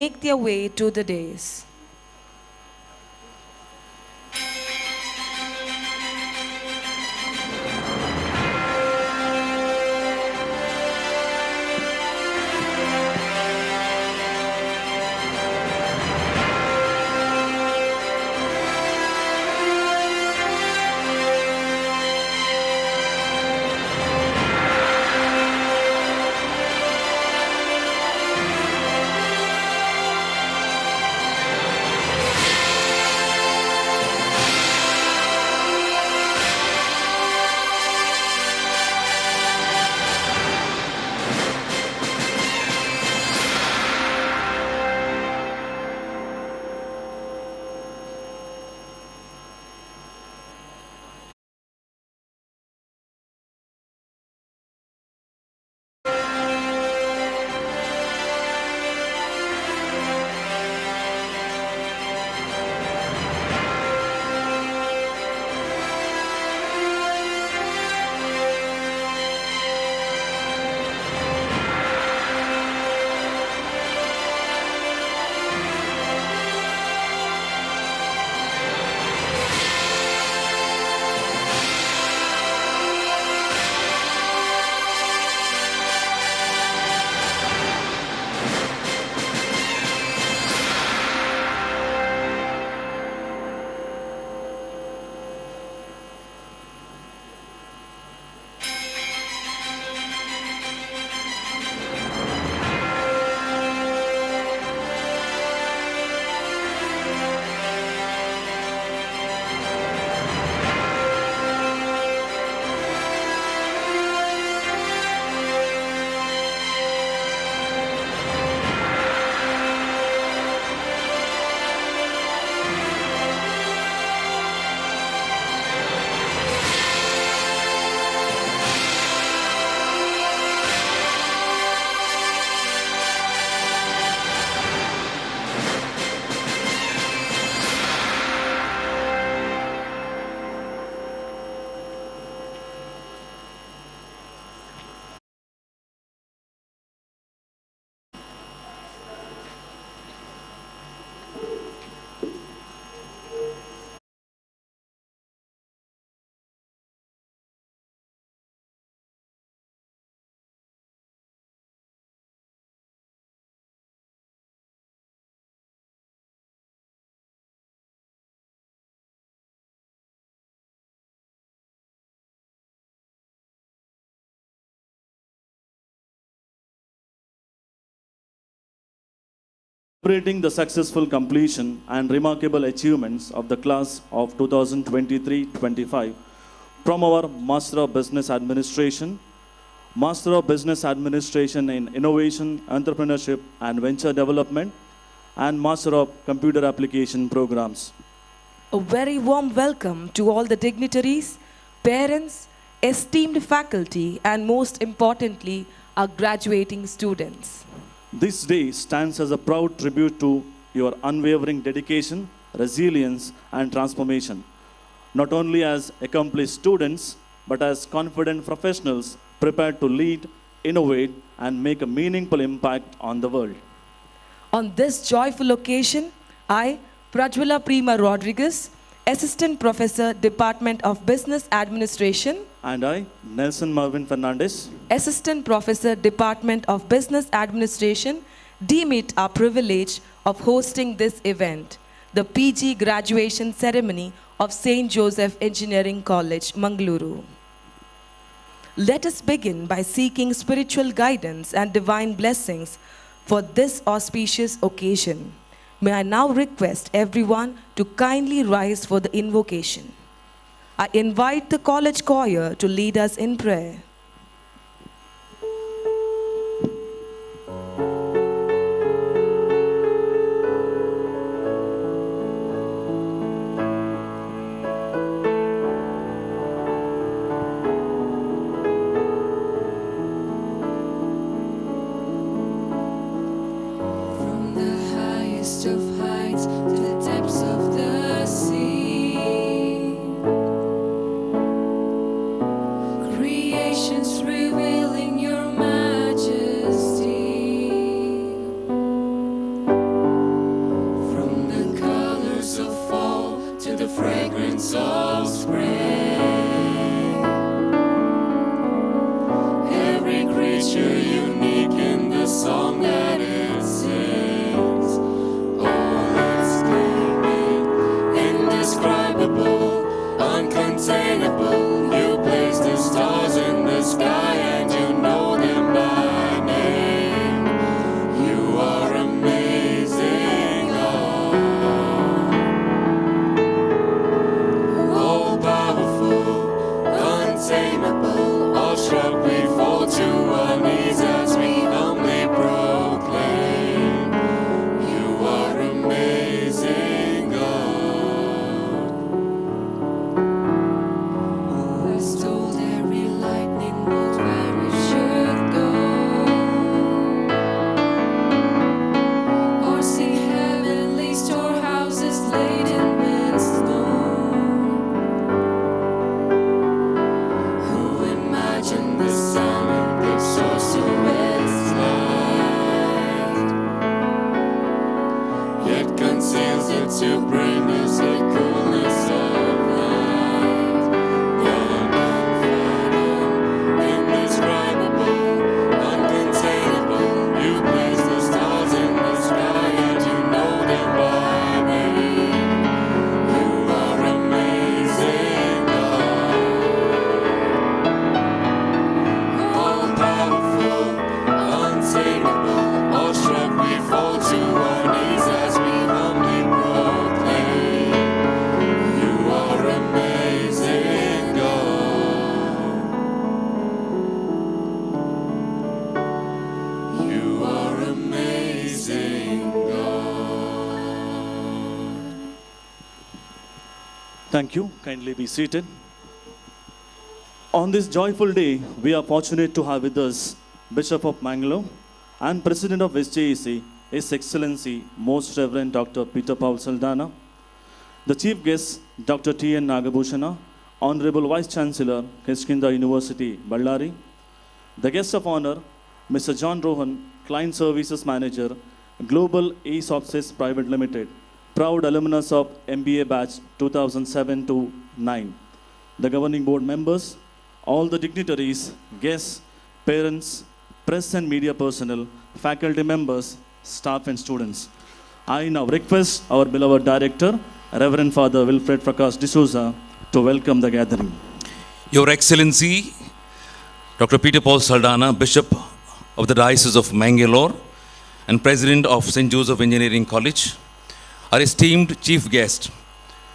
make their way to the dais. Celebrating the successful completion and remarkable achievements of the class of 2023-25 from our Master of Business Administration, Master of Business Administration in Innovation, Entrepreneurship and Venture Development, and Master of Computer Application Programs. A very warm welcome to all the dignitaries, parents, esteemed faculty, and most importantly, our graduating students. This day stands as a proud tribute to your unwavering dedication, resilience, and transformation, not only as accomplished students, but as confident professionals prepared to lead, innovate, and make a meaningful impact on the world. On this joyful occasion, I, Prajwala Prima Rodriguez, Assistant Professor, Department of Business Administration, and I, Nelson Marvin Fernandez, Assistant Professor, Department of Business Administration, deem it our privilege of hosting this event, the PG graduation ceremony of St. Joseph Engineering College, Mangaluru. Let us begin by seeking spiritual guidance and divine blessings for this auspicious occasion. May I now request everyone to kindly rise for the invocation. I invite the college choir to lead us in prayer. Of heights to the depths of the sea, creation words you bring us the coolness of life. The unfathom, indescribable, uncontainable. You place the stars in the sky and you know them by name. You are amazing, God. All powerful, untamable. Awestruck, we fall to our knees as we humbly proclaim. You are amazing, God. You are amazing, God. Thank you. Kindly be seated. On this joyful day, we are fortunate to have with us Bishop of Mangalore and President of SJEC, His Excellency Most Reverend Dr. Peter Paul Saldana, the Chief Guest Dr. T.N. Nagabhushana, Honorable Vice Chancellor, Kishkinda University, Ballari, the Guest of Honor, Mr. John Rohan, Client Services Manager, Global ESOPSys Private Limited, proud alumnus of MBA batch 2007 to 9, the governing board members, all the dignitaries, guests, parents, press and media personnel, faculty members, staff and students. I now request our beloved director, Reverend Father Wilfred Prakash D'Souza, to welcome the gathering. Your Excellency, Dr. Peter Paul Saldana, Bishop of the Diocese of Mangalore and President of St. Joseph Engineering College, our esteemed Chief Guest,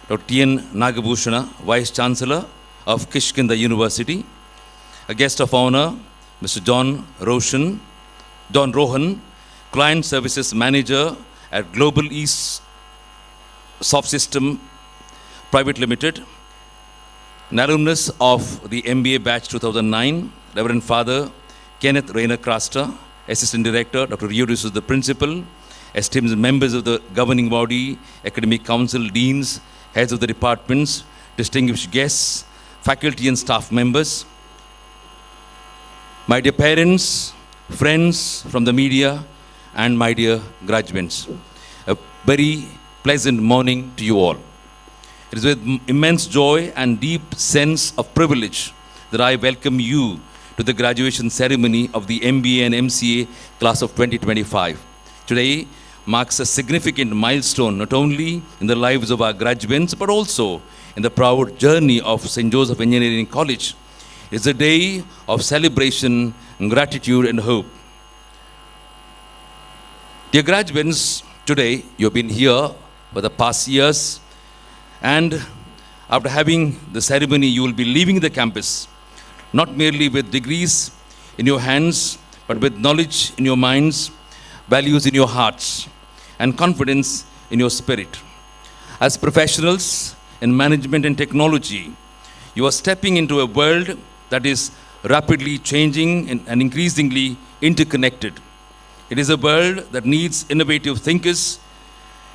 Dr. T.N. Nagabhushana, Vice Chancellor of Kishkinda University, a Guest of Honor, Mr. John Rohan, Client Services Manager at Global East Soft System Private Limited, an alumnus of the MBA batch 2009, Reverend Father Kenneth Rayner Craster, Assistant Director, Dr. Riodis is the Principal, esteemed members of the governing body, Academic Council, Deans, Heads of the Departments, distinguished guests, faculty and staff members, my dear parents, friends from the media, and my dear graduates. A very pleasant morning to you all. It is with immense joy and deep sense of privilege that I welcome you to the graduation ceremony of the MBA and MCA class of 2025. Today marks a significant milestone not only in the lives of our graduates but also in the proud journey of St. Joseph Engineering College. It's a day of celebration, gratitude and hope. Dear graduates, today you've been here for the past years, and after having the ceremony you will be leaving the campus not merely with degrees in your hands but with knowledge in your minds, values in your hearts and confidence in your spirit. As professionals in management and technology, you are stepping into a world that is rapidly changing and increasingly interconnected. It is a world that needs innovative thinkers,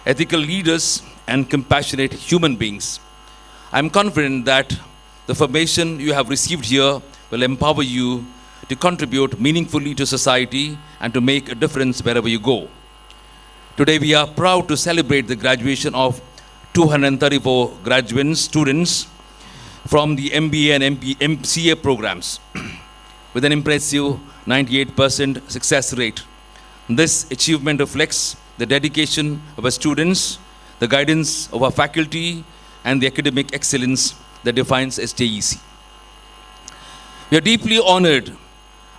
ethical leaders, and compassionate human beings. I am confident that the formation you have received here will empower you to contribute meaningfully to society and to make a difference wherever you go. Today we are proud to celebrate the graduation of 234 graduate students from the MBA and MCA programs with an impressive 98% success rate. This achievement reflects the dedication of our students, the guidance of our faculty, and the academic excellence that defines SJEC. We are deeply honored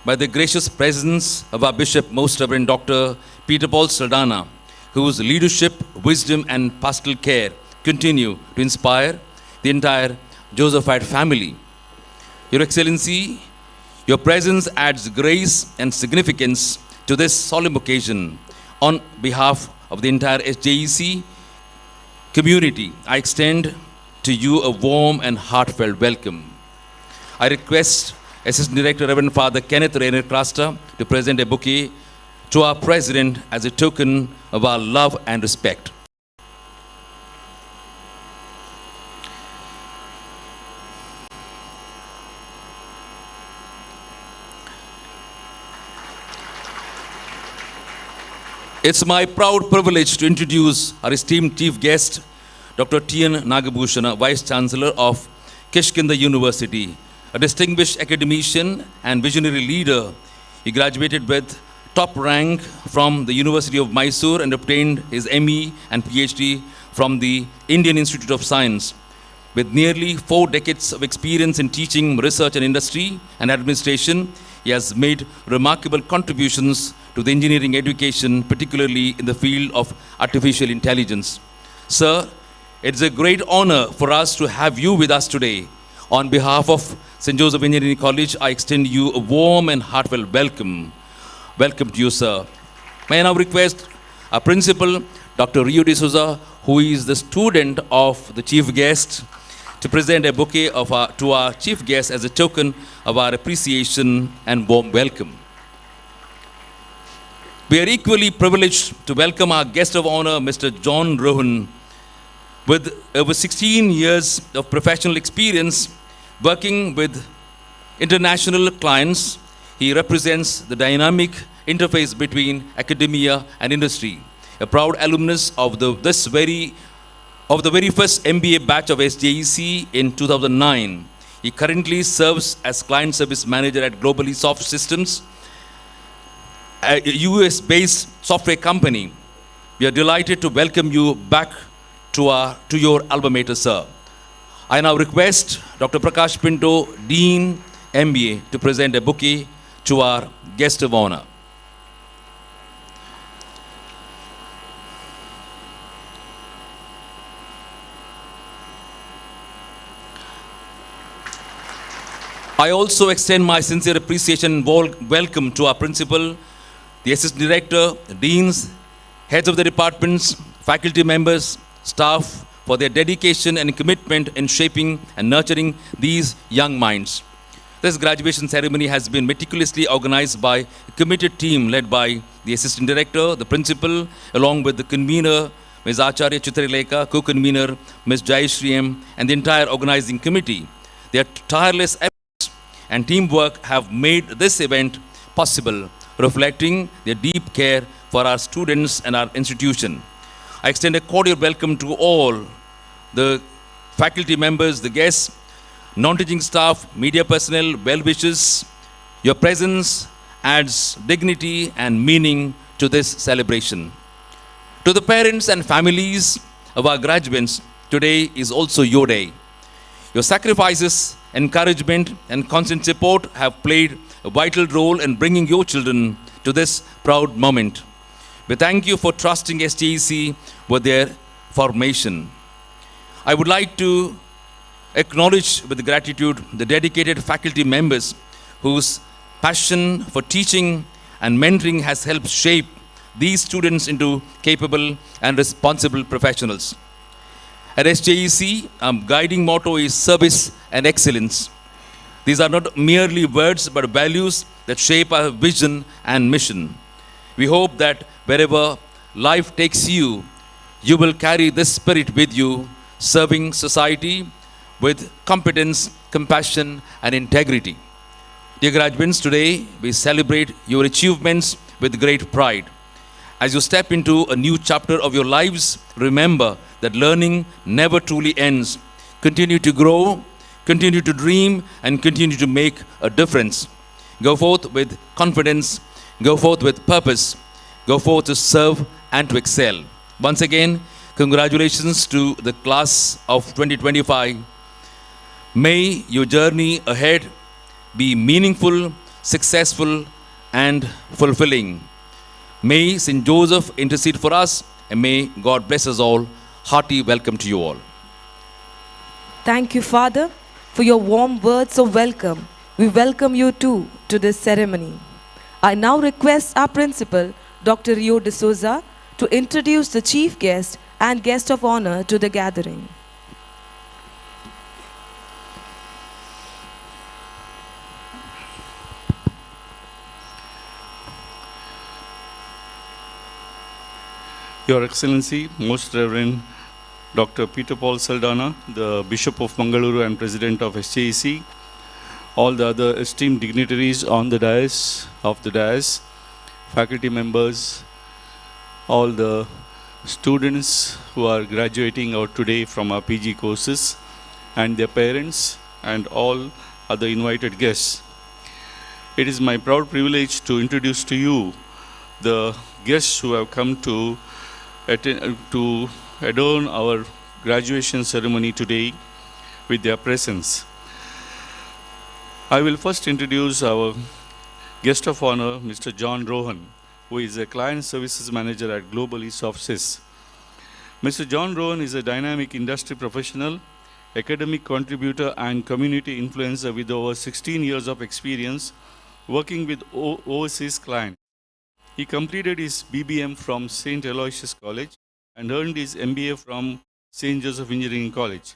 by the gracious presence of our Bishop, Most Reverend Dr. Peter Paul Saldana, whose leadership, wisdom, and pastoral care continue to inspire the entire Josephite family. Your Excellency, your presence adds grace and significance to this solemn occasion. On behalf of the entire SJEC community, I extend to you a warm and heartfelt welcome. I request Assistant Director Reverend Father Kenneth Rayner Craster to present a bouquet to our President as a token of our love and respect. It's my proud privilege to introduce our esteemed chief guest, Dr. T.N. Nagabhushana, Vice Chancellor of Kishkinda University, a distinguished academician and visionary leader. He graduated with top rank from the University of Mysore and obtained his ME and PhD from the Indian Institute of Science. With nearly 4 decades of experience in teaching, research and industry and administration, he has made remarkable contributions to the engineering education, particularly in the field of artificial intelligence. Sir, it's a great honor for us to have you with us today. On behalf of St. Joseph Engineering College, I extend you a warm and heartfelt welcome. Welcome to you, sir. May I now request our principal, Dr. Rio D'Souza, who is the student of the chief guest, to present a bouquet to our chief guest as a token of our appreciation and warm welcome. We are equally privileged to welcome our guest of honor, Mr. John Rohan. With over 16 years of professional experience working with international clients, he represents the dynamic interface between academia and industry. A proud alumnus of the very first MBA batch of SJEC in 2009. He currently serves as client service manager at Globally Soft Systems, a US-based software company. We are delighted to welcome you back to your alma mater, sir. I now request Dr. Prakash Pinto, Dean, MBA, to present a bouquet to our guest of honor. I also extend my sincere appreciation and welcome to our principal, the assistant director, deans, heads of the departments, faculty members, staff for their dedication and commitment in shaping and nurturing these young minds. This graduation ceremony has been meticulously organized by a committed team led by the assistant director, the principal, along with the convener, Ms. Acharya Chitrileka, co-convener, Ms. Jayashree M, and the entire organizing committee. Their tireless efforts and teamwork have made this event possible, reflecting their deep care for our students and our institution. I extend a cordial welcome to all the faculty members, the guests, non-teaching staff, media personnel, well-wishers. Your presence adds dignity and meaning to this celebration. To the parents and families of our graduates, today is also your day. Your sacrifices, encouragement, and constant support have played a vital role in bringing your children to this proud moment. We thank you for trusting SJEC with their formation. I would like to acknowledge with gratitude the dedicated faculty members whose passion for teaching and mentoring has helped shape these students into capable and responsible professionals. At SJEC, our guiding motto is service and excellence. These are not merely words but values that shape our vision and mission. We hope that wherever life takes you, you will carry this spirit with you, serving society with competence, compassion, and integrity. Dear graduates, today we celebrate your achievements with great pride. As you step into a new chapter of your lives, remember that learning never truly ends. Continue to grow, continue to dream, and continue to make a difference. Go forth with confidence, go forth with purpose, go forth to serve and to excel. Once again, congratulations to the class of 2025. May your journey ahead be meaningful, successful, and fulfilling. May St. Joseph intercede for us, and may God bless us all. Hearty welcome to you all. Thank you, Father, for your warm words of welcome. We welcome you too to this ceremony. I now request our principal, Dr. Rio D'Souza, to introduce the chief guest and guest of honor to the gathering. Your Excellency, Most Reverend Dr. Peter Paul Saldana, the Bishop of Mangaluru and President of SJEC, all the other esteemed dignitaries on the dais, faculty members, all the students who are graduating out today from our PG courses, and their parents, and all other invited guests. It is my proud privilege to introduce to you the guests who have come to adorn our graduation ceremony today with their presence. I will first introduce our guest of honor, Mr. John Rohan, who is a Client Services Manager at Global East Offices. Mr. John Rohan is a dynamic industry professional, academic contributor, and community influencer with over 16 years of experience working with overseas clients. He completed his BBM from St. Aloysius College and earned his MBA from St. Joseph Engineering College.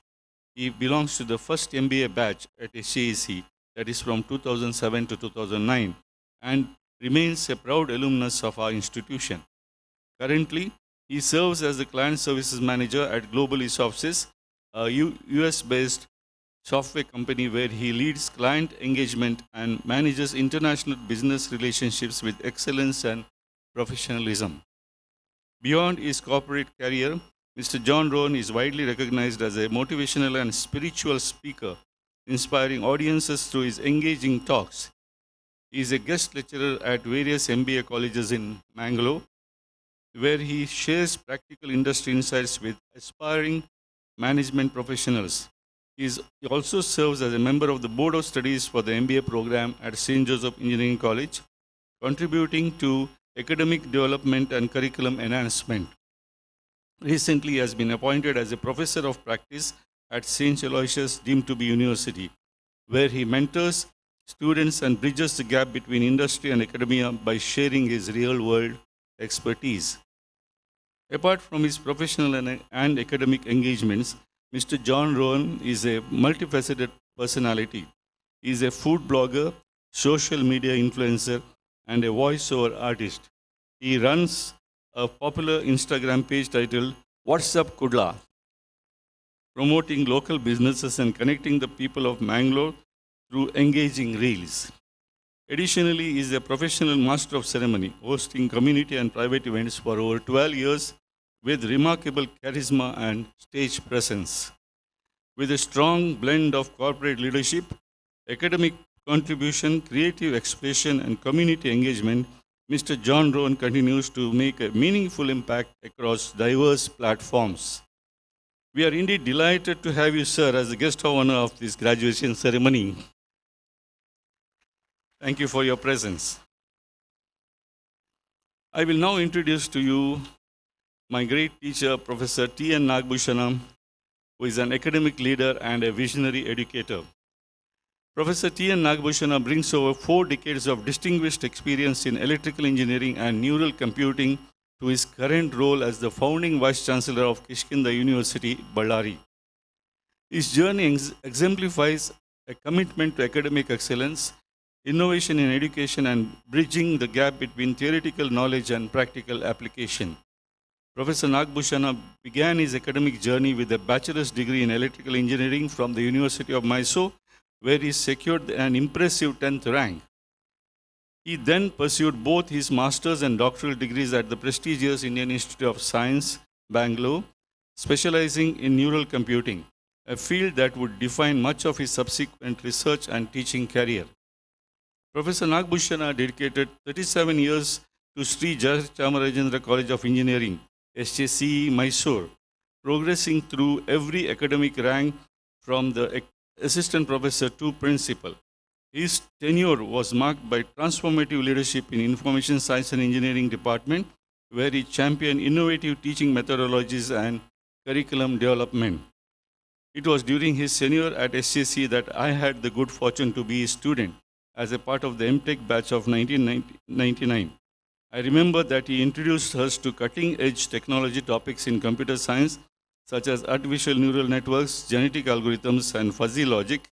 He belongs to the first MBA batch at SJEC, that is from 2007 to 2009, and remains a proud alumnus of our institution. Currently, he serves as the Client Services Manager at Global East Offices, a US-based software company where he leads client engagement and manages international business relationships with excellence and professionalism. Beyond his corporate career, Mr. John Rohan is widely recognized as a motivational and spiritual speaker, inspiring audiences through his engaging talks. He is a guest lecturer at various MBA colleges in Mangaluru, where he shares practical industry insights with aspiring management professionals. He also serves as a member of the Board of Studies for the MBA program at St. Joseph Engineering College, contributing to academic development and curriculum enhancement. Recently, he has been appointed as a professor of practice at St. Aloysius deemed to be University, where he mentors students and bridges the gap between industry and academia by sharing his real-world expertise. Apart from his professional and academic engagements, Mr. John Rohan is a multifaceted personality. He is a food blogger, social media influencer, and a voiceover artist. He runs a popular Instagram page titled What's Up Kudla, promoting local businesses and connecting the people of Mangalore through engaging reels. Additionally, he is a professional master of ceremony, hosting community and private events for over 12 years with remarkable charisma and stage presence. With a strong blend of corporate leadership, academic contribution, creative expression, and community engagement, Mr. John Rohan continues to make a meaningful impact across diverse platforms. We are indeed delighted to have you, sir, as the guest of honor of this graduation ceremony. Thank you for your presence. I will now introduce to you my great teacher, Professor T.N. Nagbhushanam, who is an academic leader and a visionary educator. Professor T.N. Nagbhushanam brings over 4 decades of distinguished experience in electrical engineering and neural computing to his current role as the founding Vice Chancellor of Kishkinda University, Ballari. His journey exemplifies a commitment to academic excellence, innovation in education, and bridging the gap between theoretical knowledge and practical application. Professor Nagbhushanam began his academic journey with a bachelor's degree in electrical engineering from the University of Mysore, where he secured an impressive 10th rank. He then pursued both his master's and doctoral degrees at the prestigious Indian Institute of Science, Bangalore, specializing in neural computing, a field that would define much of his subsequent research and teaching career. Professor Nagbhushanam dedicated 37 years to Sri Jayachamrajendra College of Engineering, SJCE, Mysore, progressing through every academic rank from the assistant professor to principal. His tenure was marked by transformative leadership in Information Science and Engineering Department, where he championed innovative teaching methodologies and curriculum development. It was during his tenure at SJC that I had the good fortune to be his student as a part of the MTech batch of 1999. I remember that he introduced us to cutting-edge technology topics in computer science, such as artificial neural networks, genetic algorithms, and fuzzy logic.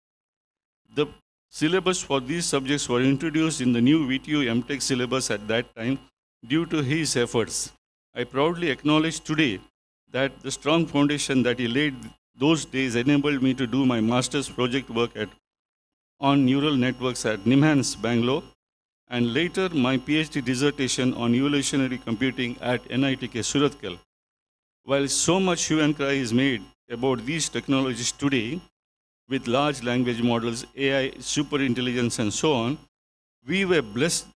The syllabus for these subjects were introduced in the new VTU MTech syllabus at that time due to his efforts. I proudly acknowledge today that the strong foundation that he laid those days enabled me to do my master's project work on neural networks at NIMHANS, Bangalore. and later my PhD dissertation on evolutionary computing at NITK Surathkal. While so much hue and cry is made about these technologies today, with large language models, AI, superintelligence, and so on, we were blessed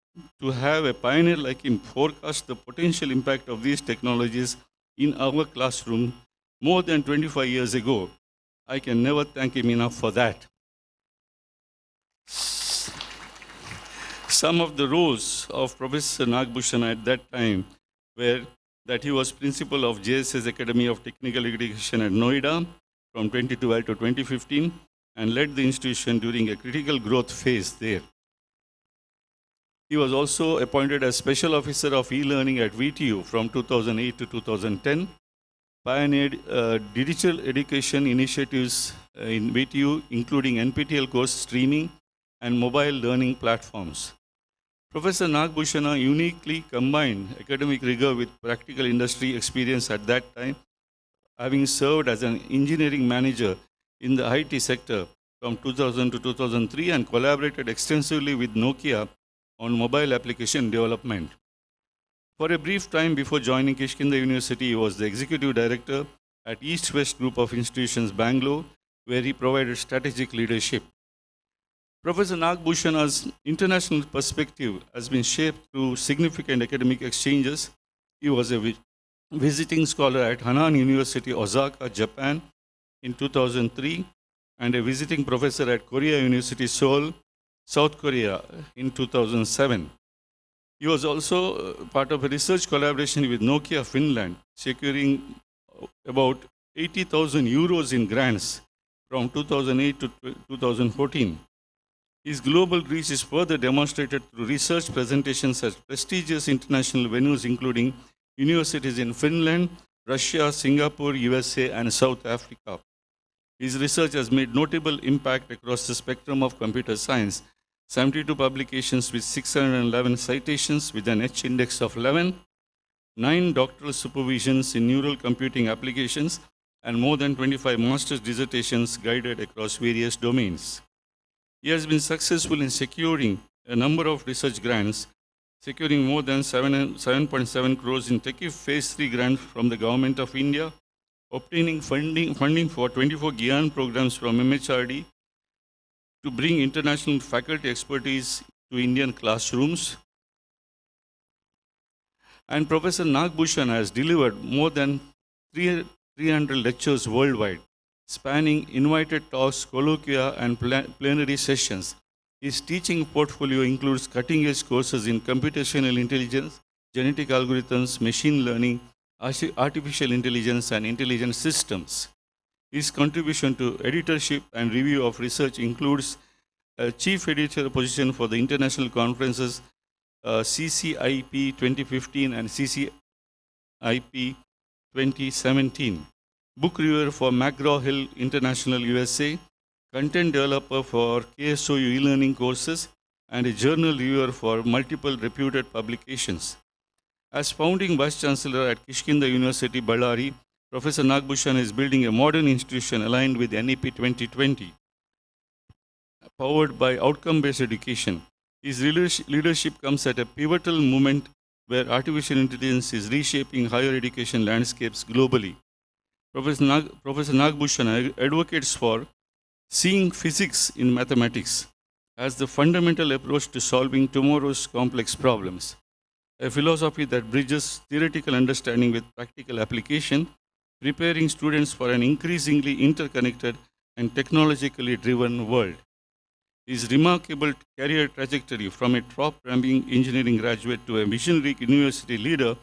to have a pioneer like him forecast the potential impact of these technologies in our classroom more than 25 years ago. I can never thank him enough for that. Some of the roles of Professor Nagbhushan at that time were that he was principal of JSS Academy of Technical Education at Noida from 2012 to 2015 and led the institution during a critical growth phase there. He was also appointed as Special Officer of E-Learning at VTU from 2008 to 2010, pioneered digital education initiatives in VTU, including NPTEL course streaming and mobile learning platforms. Professor Nagbhushan uniquely combined academic rigor with practical industry experience at that time, having served as an engineering manager in the IT sector from 2000 to 2003 and collaborated extensively with Nokia on mobile application development. For a brief time before joining Kishkinda University, he was the executive director at East-West Group of Institutions, Bangalore, where he provided strategic leadership. Professor Nagbhushan's international perspective has been shaped through significant academic exchanges. He was a visiting scholar at Hanan University, Osaka, Japan in 2003, and a visiting professor at Korea University, Seoul, South Korea in 2007. He was also part of a research collaboration with Nokia Finland, securing about 80,000 euros in grants from 2008 to 2014. His global reach is further demonstrated through research presentations at prestigious international venues, including universities in Finland, Russia, Singapore, USA, and South Africa. His research has made notable impact across the spectrum of computer science. 72 publications with 611 citations with an H index of 11, 9 doctoral supervisions in neural computing applications, and more than 25 master's dissertations guided across various domains. He has been successful in securing a number of research grants, securing more than 7.7 crores in Techie Phase 3 grants from the Government of India, obtaining funding for 24 GIAN programs from MHRD, to bring international faculty expertise to Indian classrooms. And Professor Nagbhushan has delivered more than 300 lectures worldwide, spanning invited talks, colloquia, and plenary sessions. His teaching portfolio includes cutting-edge courses in computational intelligence, genetic algorithms, machine learning, artificial intelligence, and intelligent systems. His contribution to editorship and review of research includes a chief editor position for the international conferences CCIP 2015 and CCIP 2017, book reviewer for McGraw-Hill International USA, content developer for KSOU e-learning courses, and a journal reviewer for multiple reputed publications. As founding Vice Chancellor at Kishkinda University, Ballari, Professor Nagbhushan is building a modern institution aligned with NEP 2020, powered by outcome-based education. His leadership comes at a pivotal moment where artificial intelligence is reshaping higher education landscapes globally. Professor Nagbhushan advocates for seeing physics in mathematics as the fundamental approach to solving tomorrow's complex problems, a philosophy that bridges theoretical understanding with practical application, preparing students for an increasingly interconnected and technologically driven world. His remarkable career trajectory from a top-ranking engineering graduate to a visionary university leader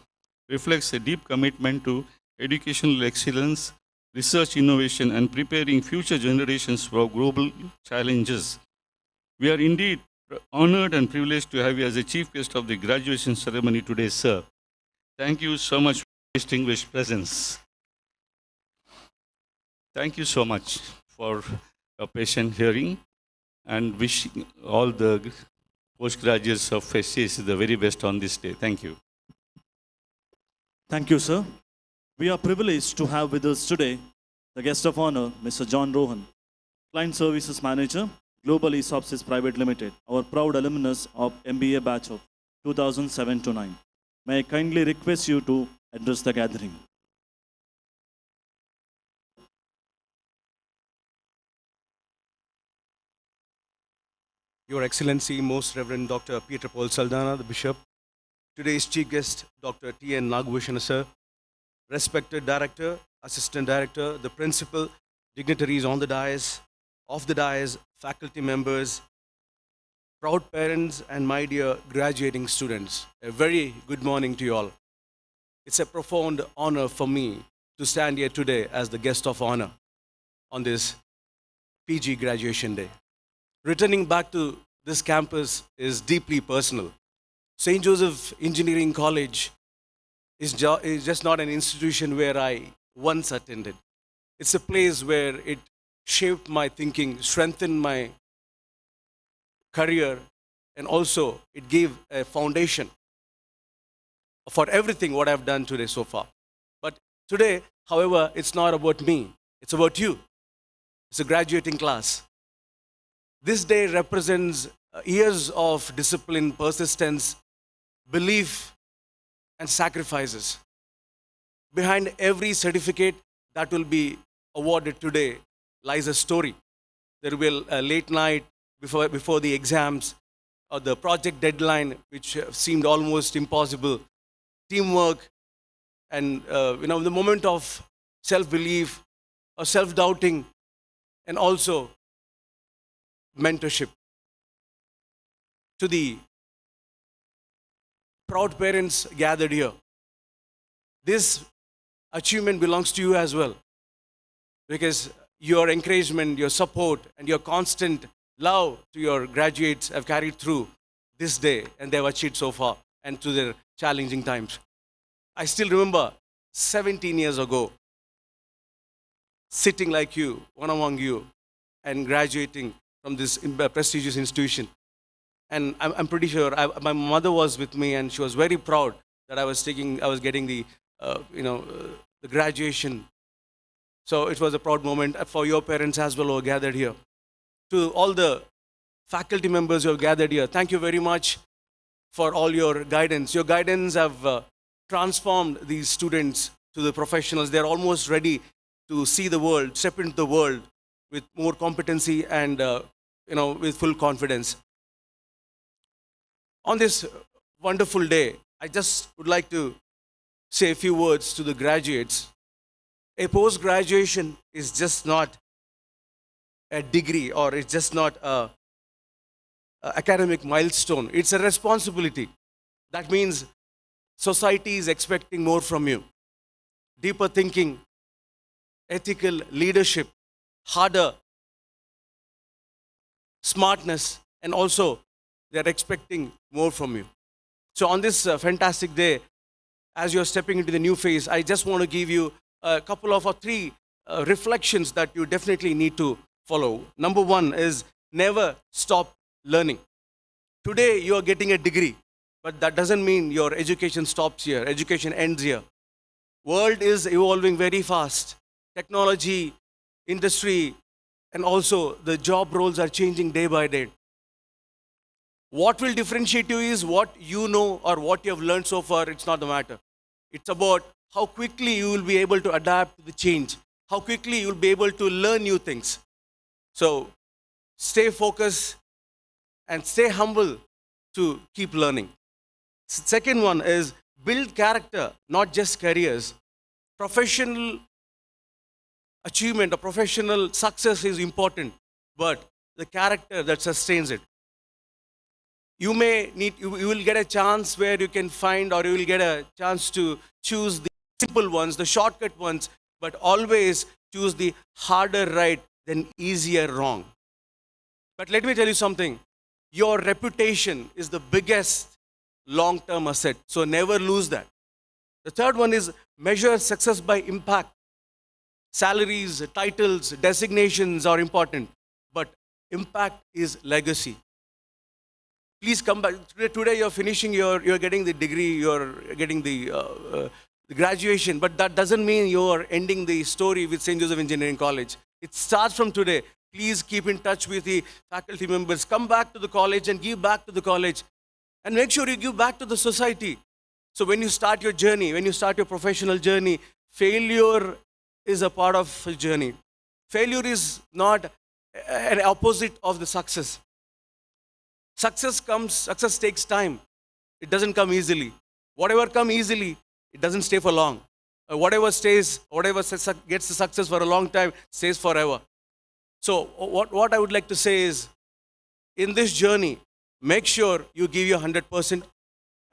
reflects a deep commitment to educational excellence, research innovation, and preparing future generations for global challenges. We are indeed honored and privileged to have you as a chief guest of the graduation ceremony today, sir. Thank you so much for your distinguished presence. Thank you so much for a patient hearing, and wish all the postgraduates of FSCS the very best on this day. Thank you. Thank you, sir. We are privileged to have with us today the guest of honor, Mr. John Rohan, Client Services Manager, Global ESOPSys Private Limited, our proud alumnus of MBA batch of 2007 to 9. May I kindly request you to address the gathering. Your Excellency, Most Reverend Dr. Peter Paul Saldana, the Bishop, today's Chief Guest, Dr. T.N. Nagbhushan, sir, respected Director, Assistant Director, the Principal, dignitaries on the dais, off the dais, faculty members, proud parents, and my dear graduating students. A very good morning to you all. It's a profound honor for me to stand here today as the guest of honor on this PG graduation day. Returning back to this campus is deeply personal. St. Joseph Engineering College is just not an institution where I once attended. It's a place where it shaped my thinking, strengthened my career, and also it gave a foundation for everything what I've done today so far. But today, however, it's not about me. It's about you. It's a graduating class. This day represents years of discipline, persistence, belief, and sacrifices. Behind every certificate that will be awarded today lies a story. There will be a late night before the exams, or the project deadline, which seemed almost impossible, teamwork, and the moment of self-belief or self-doubting, and also mentorship. To the proud parents gathered here, this achievement belongs to you as well, because your encouragement, your support, and your constant love to your graduates have carried through this day, and they have achieved so far and through their challenging times. I still remember 17 years ago, sitting like you, one among you, and graduating from this prestigious institution. And I'm pretty sure my mother was with me, and she was very proud that I was getting the graduation. So it was a proud moment for your parents as well who are gathered here. To all the faculty members who have gathered here, thank you very much for all your guidance. Your guidance have transformed these students to the professionals. They're almost ready to see the world, step into the world with more competency and with full confidence. On this wonderful day, I just would like to say a few words to the graduates. A post-graduation is just not a degree, or it's just not a academic milestone. It's a responsibility. That means society is expecting more from you. Deeper thinking, ethical leadership, harder smartness, and also they're expecting more from you. So on this fantastic day, as you're stepping into the new phase, I just want to give you a couple of or three reflections that you definitely need to follow. Number one is never stop learning. Today you are getting a degree, but that doesn't mean your education stops here. Education ends here. World is evolving very fast. Technology, industry, and also the job roles are changing day by day. What will differentiate you is what you know or what you have learned so far. It's not the matter. It's about how quickly you will be able to adapt to the change, how quickly you will be able to learn new things. So stay focused and stay humble to keep learning. Second one is build character, not just careers. Professional achievement or professional success is important, but the character that sustains it. You will get a chance where you can find, or you will get a chance to choose the simple ones, the shortcut ones, but always choose the harder right than easier wrong. But let me tell you something. Your reputation is the biggest long-term asset, so never lose that. The third one is measure success by impact. Salaries, titles, designations are important, but impact is legacy. Please come back. Today you're finishing you're getting the degree, you're getting the graduation, but that doesn't mean you're ending the story with St. Joseph Engineering College. It starts from today. Please keep in touch with the faculty members. Come back to the college and give back to the college. And make sure you give back to the society. So when you start your journey, when you start your professional journey, failure is a part of the journey. Failure is not an opposite of the success. Success takes time. It doesn't come easily. Whatever comes easily, it doesn't stay for long. Whatever gets the success for a long time, stays forever. So what I would like to say is, in this journey, make sure you give your 100%.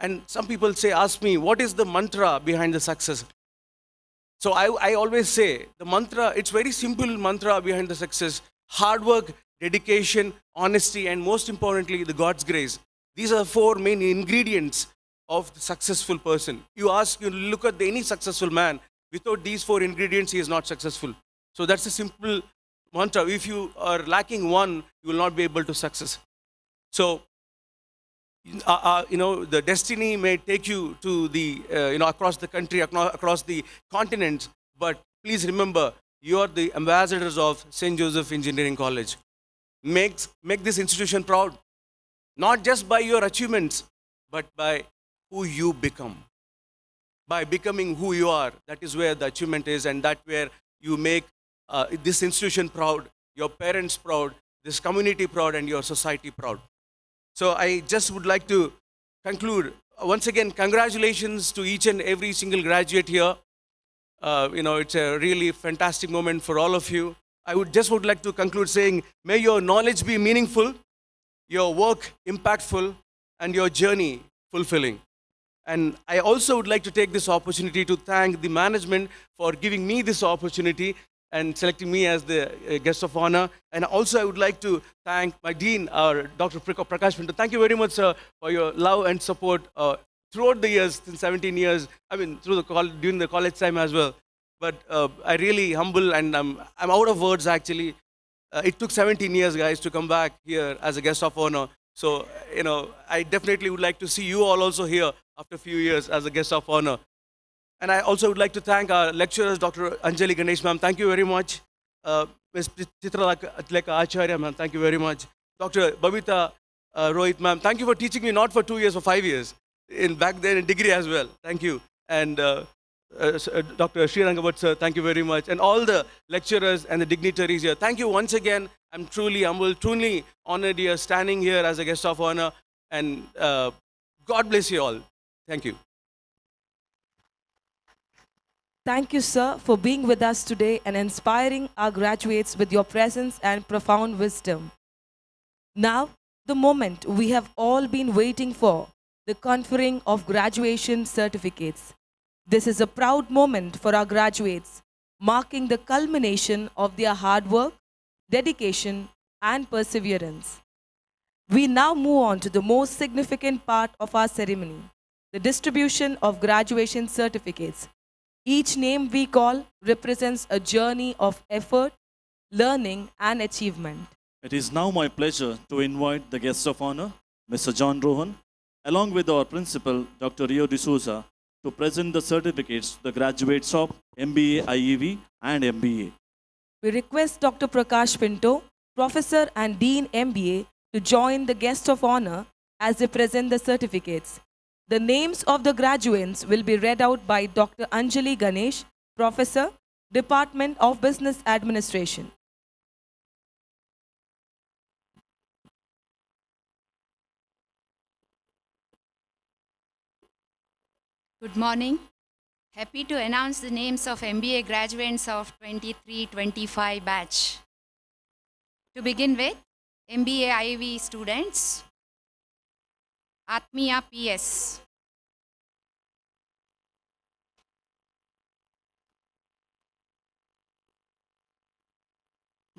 And some people ask me, what is the mantra behind the success? So I always say, the mantra, it's very simple mantra behind the success. Hard work, dedication, honesty, and most importantly, the God's grace. These are the 4 main ingredients of the successful person. You look at any successful man, without these 4 ingredients, he is not successful. So that's a simple mantra. If you are lacking one, you will not be able to success. So, the destiny may take you to the, across the country, across the continents, but please remember, you are the ambassadors of St. Joseph Engineering College. Make this institution proud, not just by your achievements, but by who you become. By becoming who you are, that is where the achievement is, and that where you make this institution proud, your parents proud, this community proud, and your society proud. So I just would like to conclude. Once again, congratulations to each and every single graduate here. It's a really fantastic moment for all of you. I would like to conclude saying, may your knowledge be meaningful, your work impactful, and your journey fulfilling. And I also would like to take this opportunity to thank the management for giving me this opportunity and selecting me as the guest of honor. And also I would like to thank my dean, Dr. Prakash Pinto. Thank you very much, sir, for your love and support throughout the years, since 17 years, during the college time as well. But I really humble, and I'm out of words actually. It took 17 years, guys, to come back here as a guest of honor. So, I definitely would like to see you all also here after a few years as a guest of honor. And I also would like to thank our lecturers, Dr. Anjali Ganesh, ma'am. Thank you very much. Ms. Chitraleka Acharya, ma'am. Thank you very much. Dr. Babita Rohit, ma'am. Thank you for teaching me not for 2 years, for 5 years. Back then in degree as well. Thank you. And Dr. Srirangavat, sir, thank you very much. And all the lecturers and the dignitaries here. Thank you once again. I'm truly humbled, truly honored here, standing here as a guest of honor. And God bless you all. Thank you. Thank you, sir, for being with us today and inspiring our graduates with your presence and profound wisdom. Now, the moment we have all been waiting for, the conferring of graduation certificates. This is a proud moment for our graduates, marking the culmination of their hard work, dedication, and perseverance. We now move on to the most significant part of our ceremony, the distribution of graduation certificates. Each name we call represents a journey of effort, learning, and achievement. It is now my pleasure to invite the guest of honor, Mr. John Rohan, along with our principal, Dr. Rio D'Souza, to present the certificates to the graduates of MBA IEV and MBA. We request Dr. Prakash Pinto, Professor and Dean MBA, to join the guest of honor as they present the certificates. The names of the graduates will be read out by Dr. Anjali Ganesh, Professor, Department of Business Administration. Good morning. Happy to announce the names of MBA graduates of 23-25 batch. To begin with, MBA IEV students, Atmiya PS.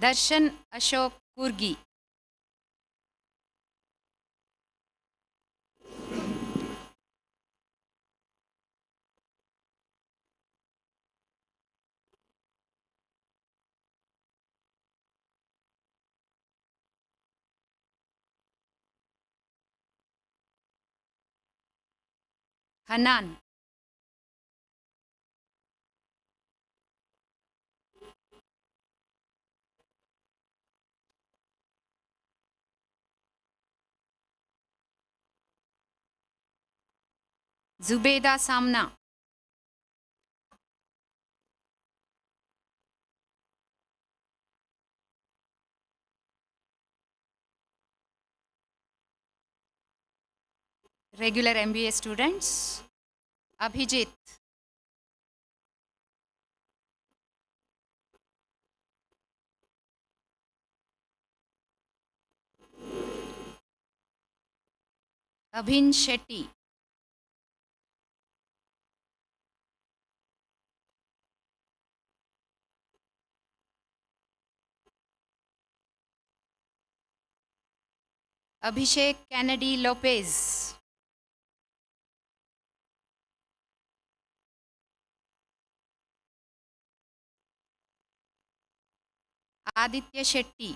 Darshan Ashok Kurgi. Hanan. Zubeda Samna. Regular MBA students. Abhijit. Abhin Shetty. Abhishek Kennedy Lopez. Aditya Shetty.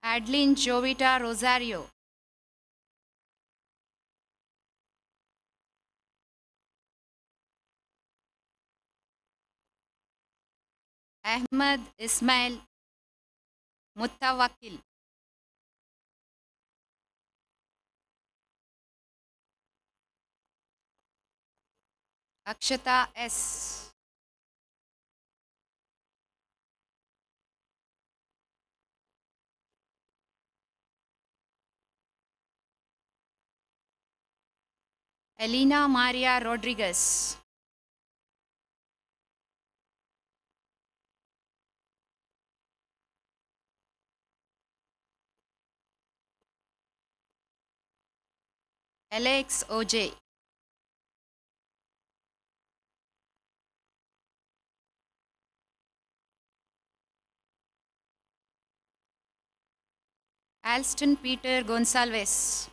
Adeline Jovita Rosario. Ahmed Ismail Muttawakil. Akshata S. Elena Maria Rodriguez. Alex OJ. Alston Peter Gonsalves.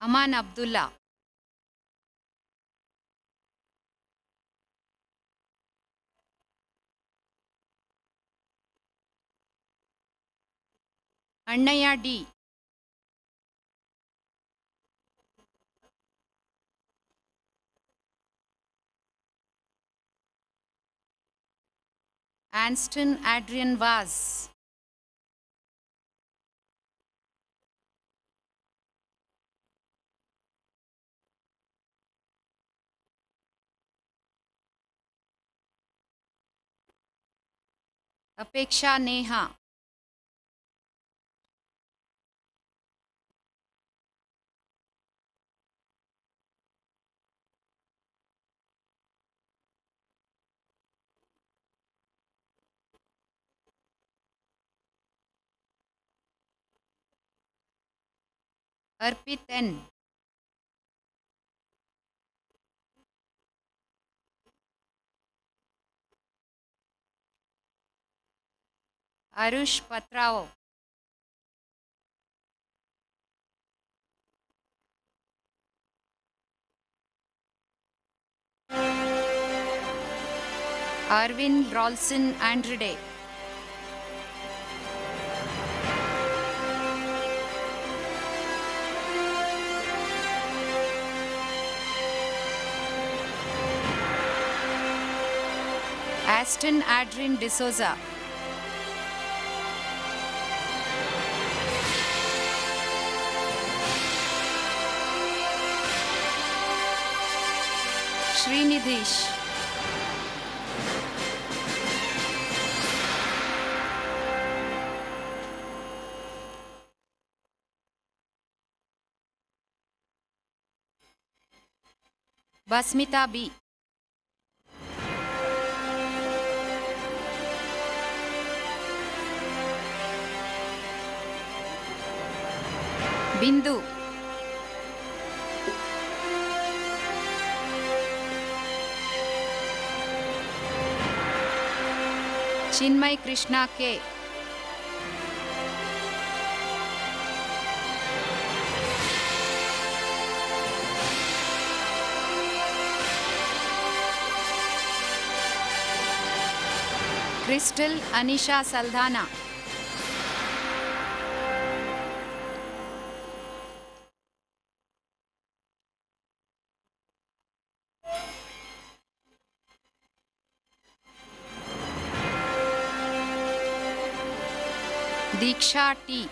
Aman Abdullah. Annaya D. Anston Adrian Vaz. Apeksha Neha. Arpit N. Arush Patrao. Arvin Rolson Andrade. Aston Adrian D'Souza. Srinidhish. Basmita B. Bindu. Chinmay Krishna K. Crystal Anisha Saldhana. Diksha T.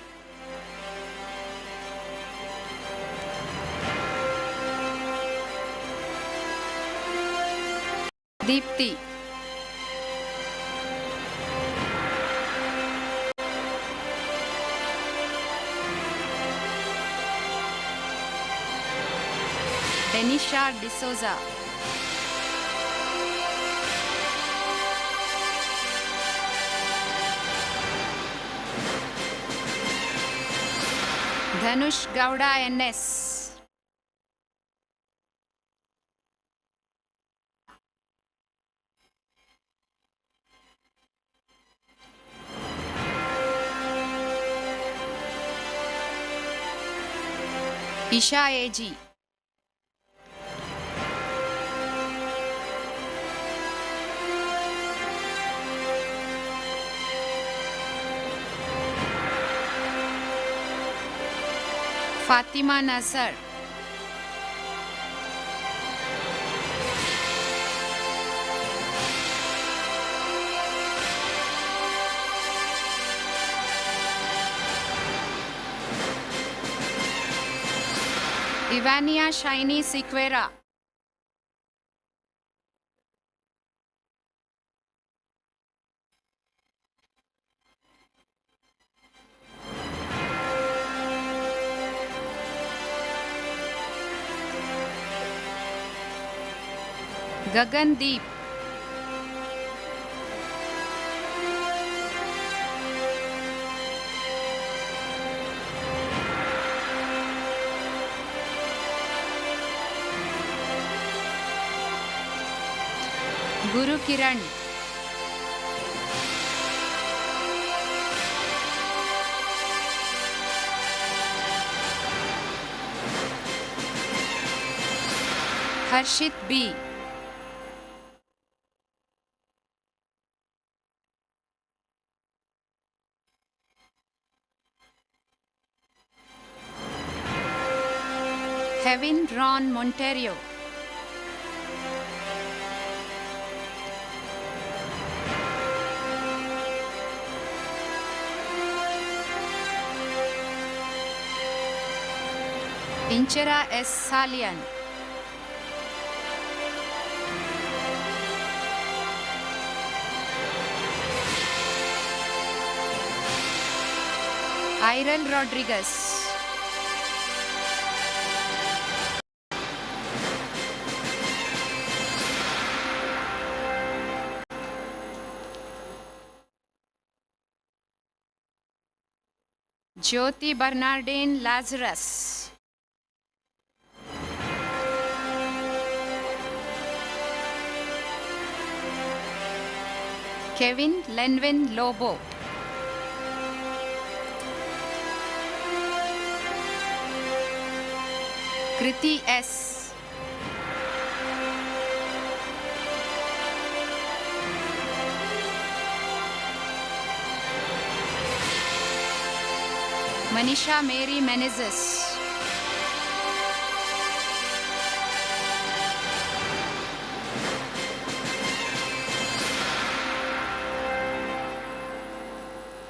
Deepti. Denisha D'Souza. Dhanush Gowda NS. Isha AG. Fatima Nasser. Ivania Shiny Sequeira. Gagandeep. Guru Kiran. Harshit B. Kevin Ron Monterio. Inchera S. Salian. Irel Rodriguez. Jyoti Bernardine Lazarus. Kevin Lenvin Lobo. Kriti S. Manisha Mary Menezes.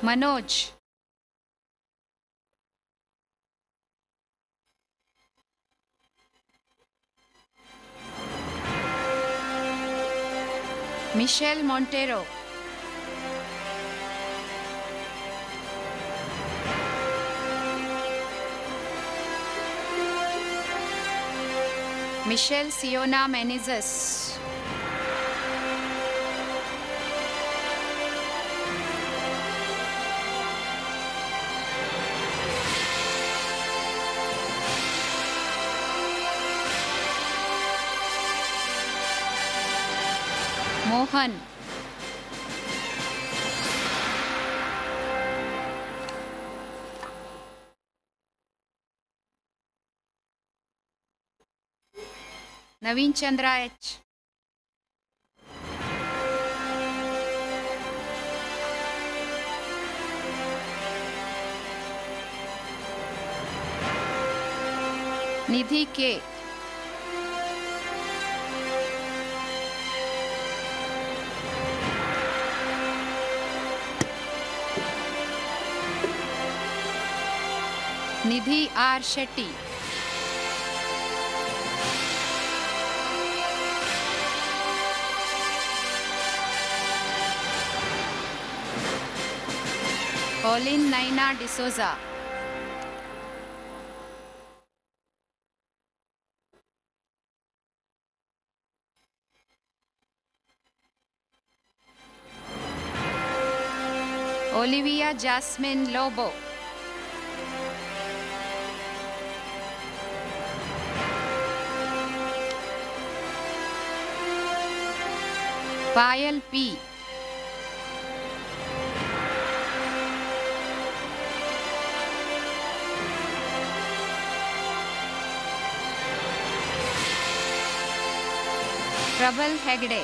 Manoj. Michelle Montero. Michelle Siona Menezes. Mohan. Naveen Chandra H. Nidhi K. Nidhi R. Shetty. Pauline Naina D'Souza. Olivia Jasmine Lobo. Payal P. Prabal Hegde.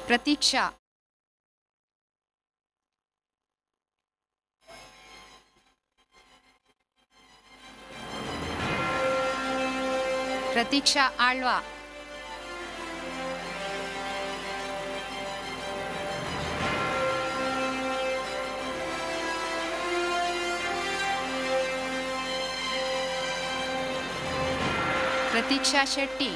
Pratiksha. Pratiksha Alwa. Pratiksha Shetty.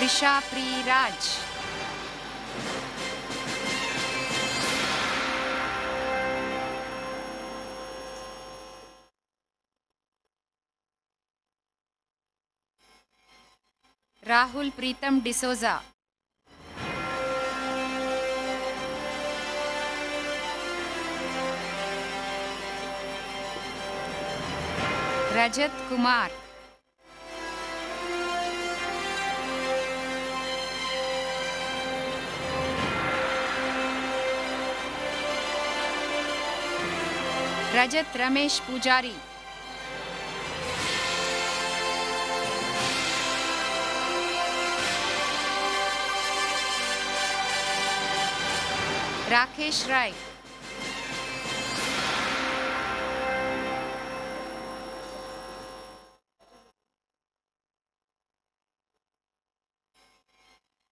Prisha Pri Raj. Rahul Pritam D'Souza. Rajat Kumar. Rajat Ramesh Pujari. Rakesh Rai.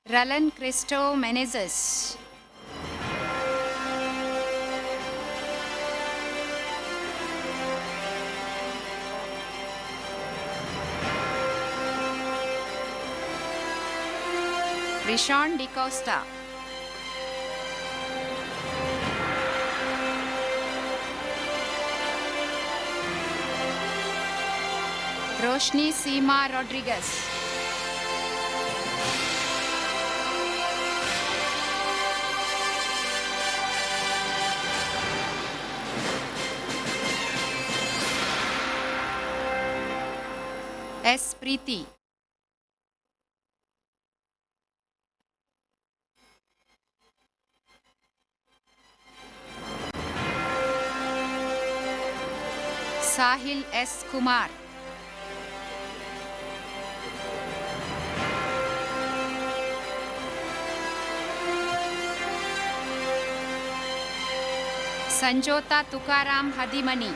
Ralan Cristo Menezes. Rishon DeCosta. Roshni Seema Rodriguez. S. Preeti. Sahil S. Kumar. Sanjota Tukaram Hadimani.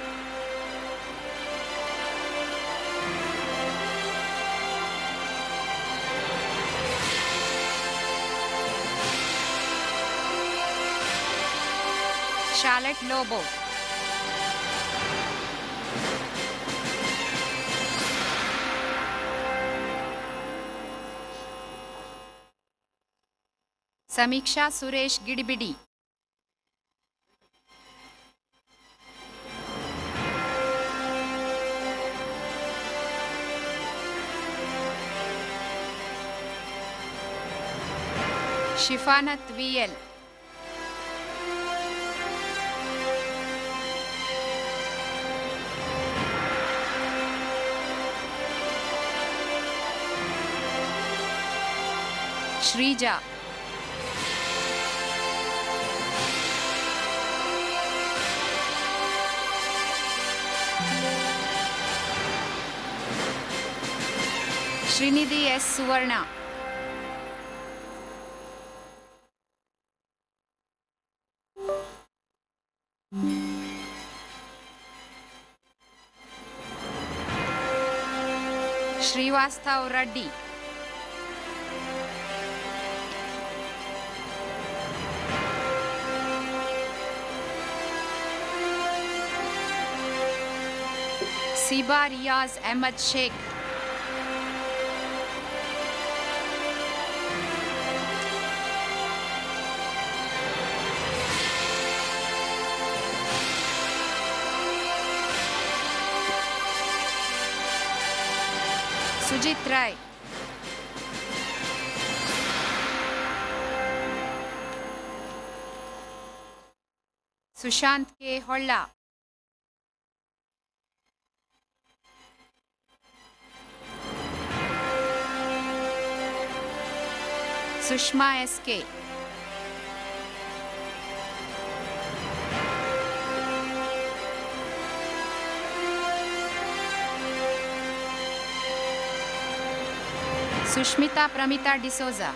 Charlotte Lobo. Samiksha Suresh Gidibidi. Shifanat VL. Shrija. Srinidhi S. Suvarna. Srivastav Reddy. Siba Riaz Ahmed Sheikh. Sujit Rai. Sushant K. Holla. Sushma S.K. Sushmita Pramita D'Souza.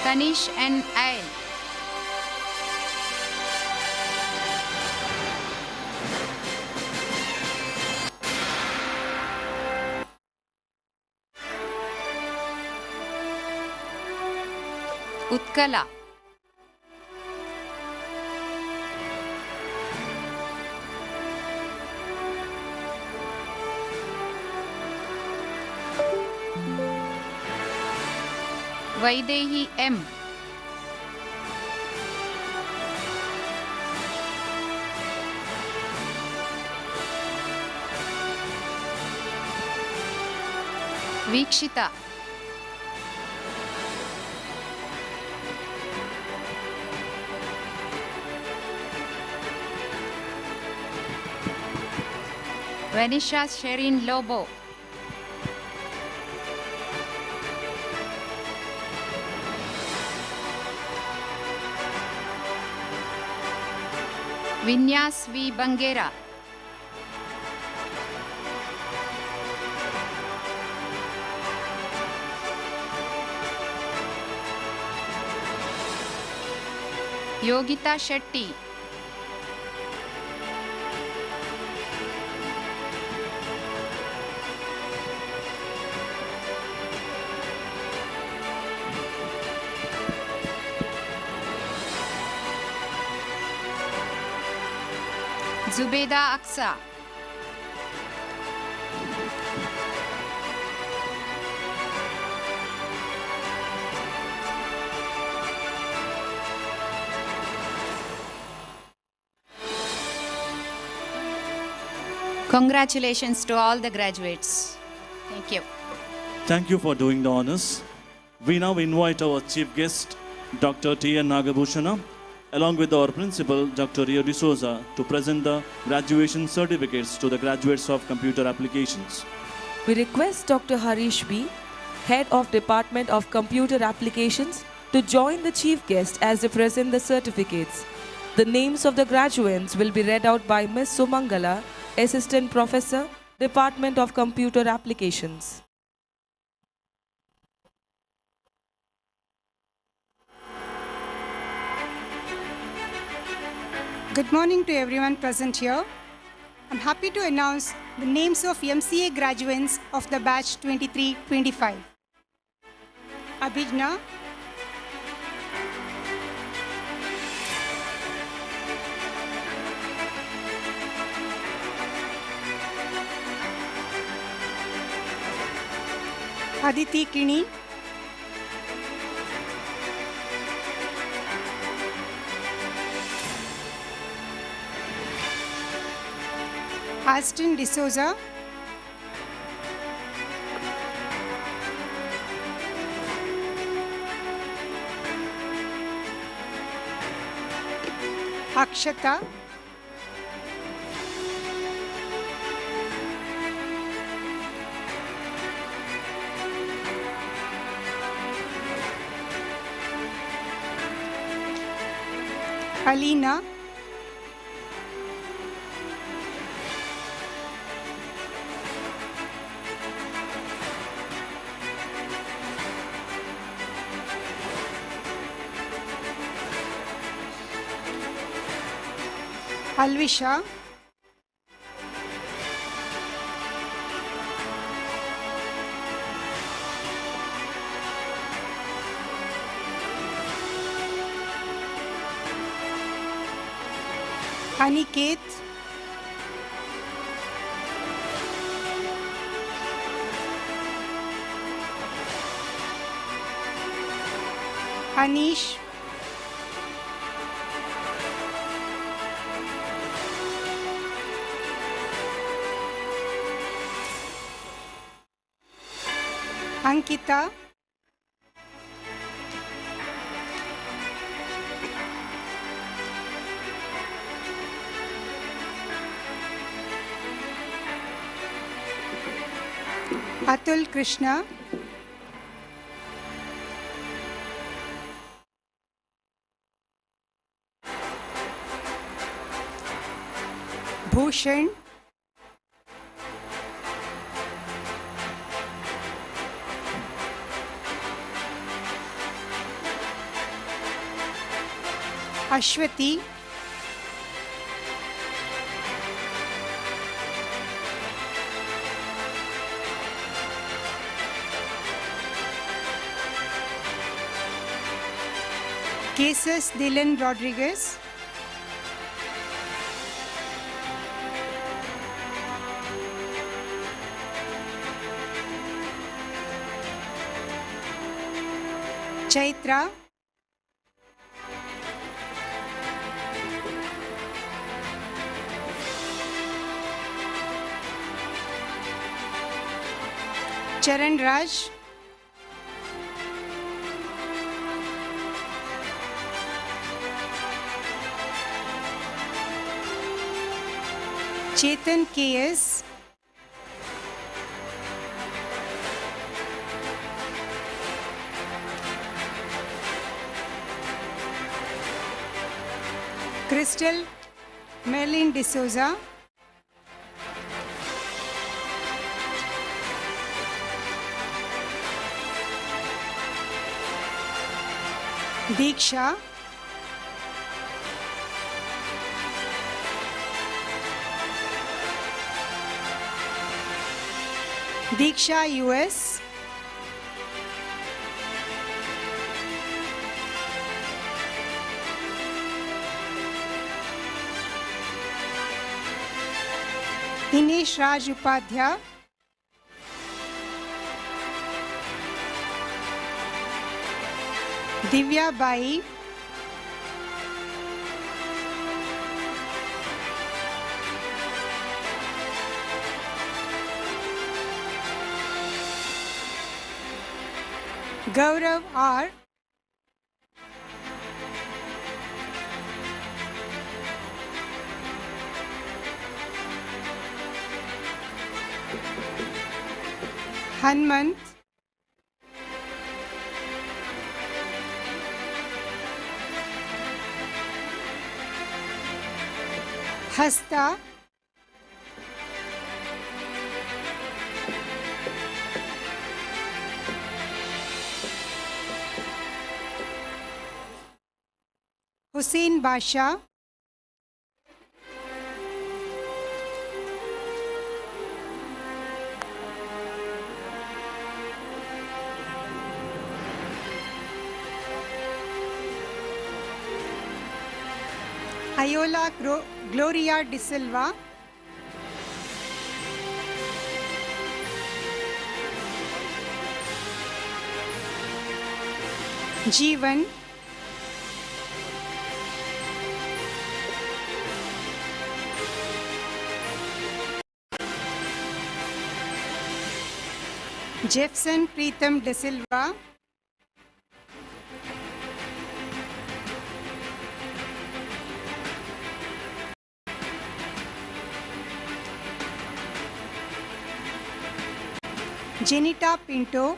Tanish N. Ail. Utkala. Vaidehi M. Vikshita. Vanisha Sherin Lobo. Vinyas V. Bangera. Yogita Shetty. Zubeda Aksa. Congratulations to all the graduates. Thank you. Thank you for doing the honors. We now invite our chief guest, Dr. T.N. Nagabhushana, along with our principal, Dr. Rio D'Souza, to present the graduation certificates to the graduates of computer applications. We request Dr. Harish B., Head of Department of Computer Applications, to join the chief guest as they present the certificates. The names of the graduates will be read out by Ms. Sumangala, Assistant Professor, Department of Computer Applications. Good morning to everyone present here. I'm happy to announce the names of MCA graduates of the batch 23-25. Abhijna, Aditi Kini, Aston D'Souza, Akshata, Alina, Alvisha, Aniket, Anish, Ankita, Atul Krishna, Bhushan, Ashwati, Cases Dylan Rodriguez, Chaitra, Charan Raj, Chetan KS, Crystal Merlin D'Souza, Diksha, Diksha US, Dinesh Raj Upadhyay, Divya Bai, Gaurav R, Hanmant, Hasta, Hussein Basha, Ayola Gloria De Silva, Jeevan, Jefferson Preetham De Silva, Jenita Pinto,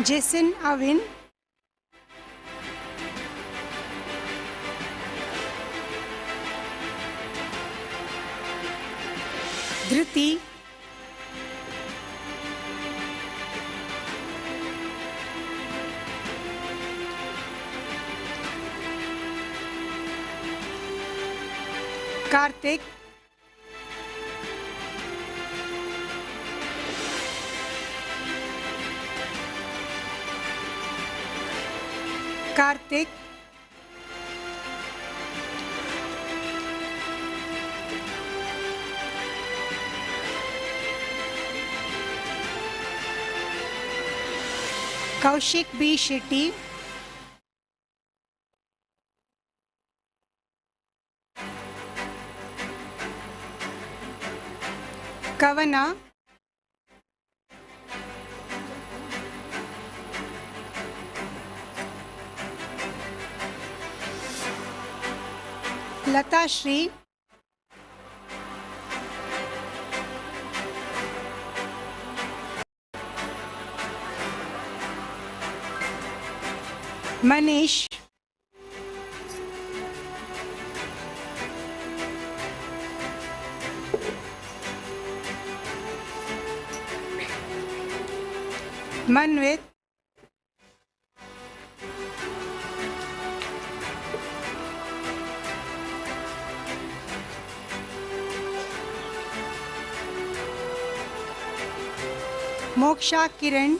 Jason Avin, Dhruti, Karthik, Karthik, Kaushik B. Shetty, Kavana, Lata Shri, Manish, Manvit, Moksha Kiran,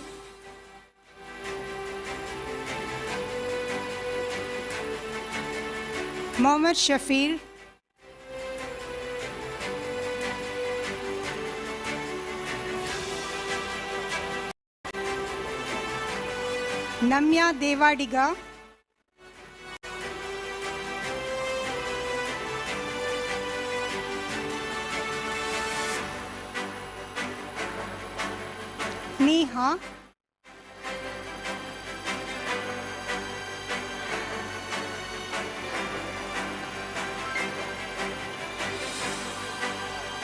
Mohammad Shafir, Namya Devadiga, Neha,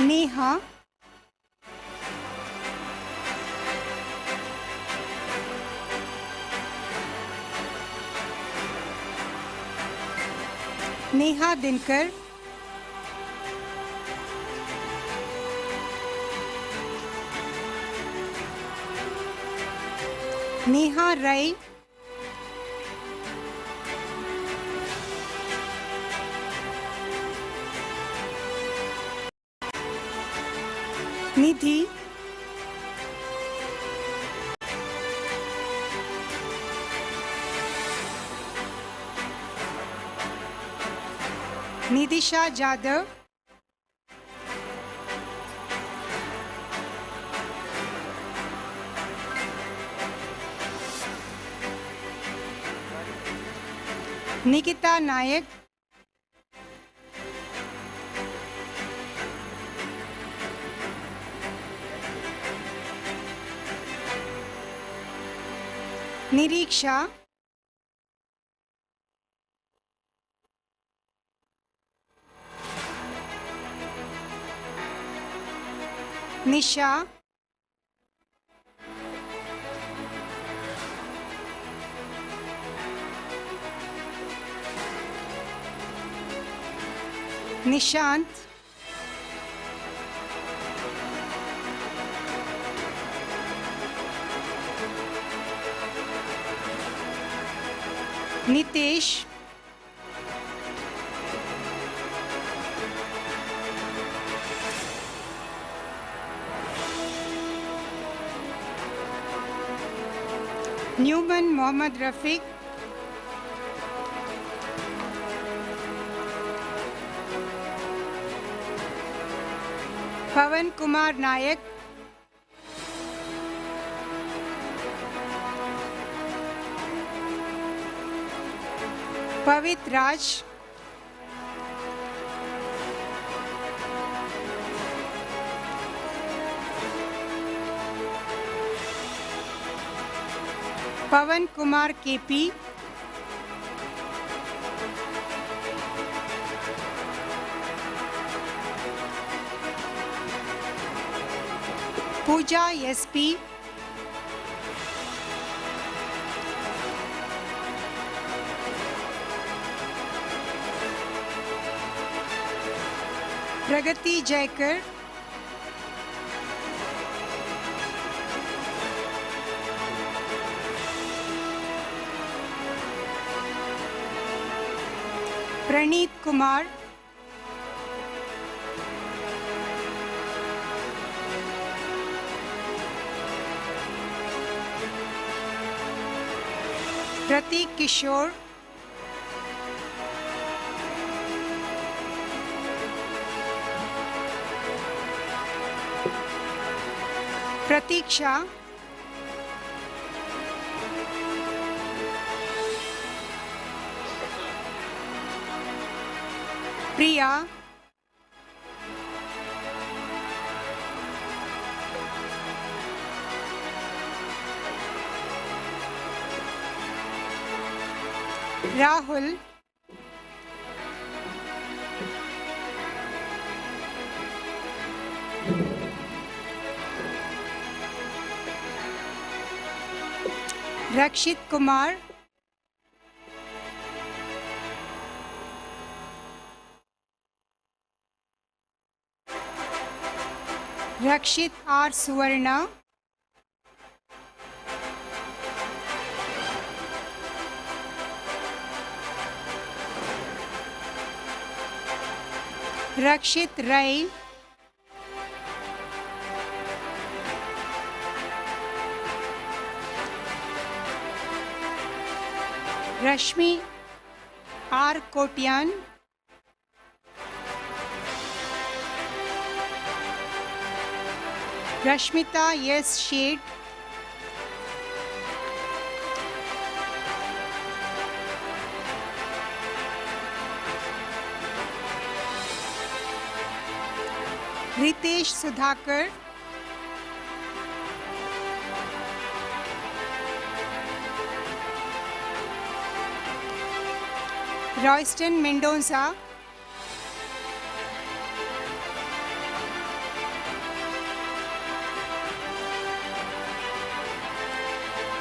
Neha, Neha Dinkar, Neha Rai, Nidhi, Nidisha Jadhav, Nikita Nayak, Niriksha, Nisha, Nishant, Nitesh, Newman Mohammad Rafiq, Pawan Kumar Nayak, Pavit Raj, Pawan Kumar KP, Pooja SP, Pragati Jaikar, Praneet Kumar, Pratik Kishore, Pratiksha, Priya, Rahul, Rakshit Kumar, Rakshit R. Suvarna, Rakshit Rai, Rashmi R. Kotian, Rashmita S. Shade, Ritesh Sudhakar, Royston Mendoza,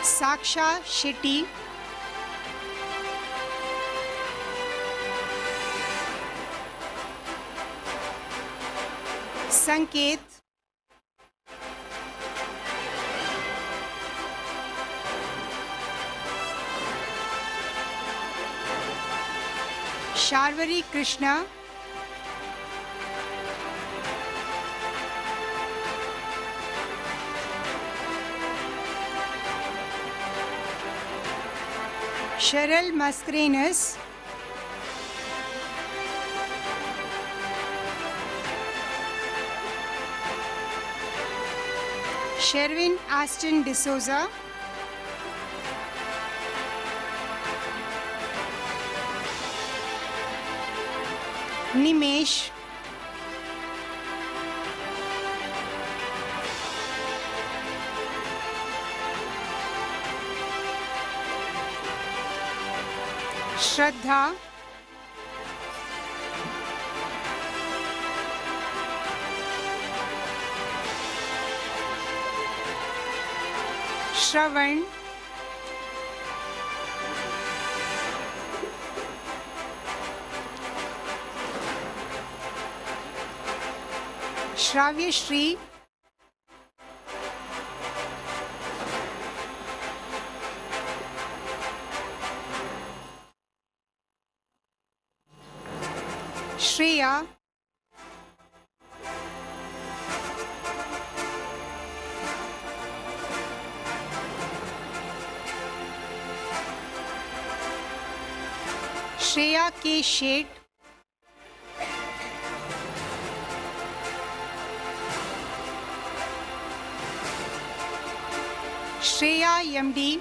Saksha Shetty, Sanket, Sharvari Krishna, Cheryl Mascarenas, Sherwin Aston D'Souza, Nimesh, Shraddha, Shravan, Shravya Shri, Shreya, Shreya K. Sheth, Shreya MD,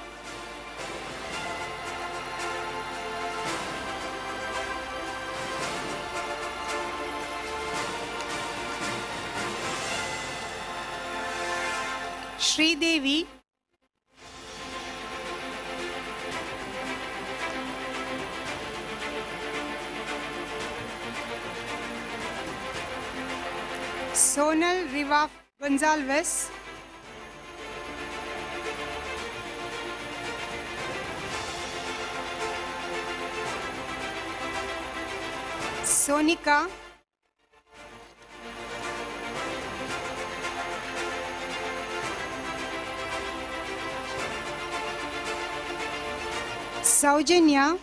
Shri Devi, Sonal Riva Gonzalez, Sonika, Saujanya,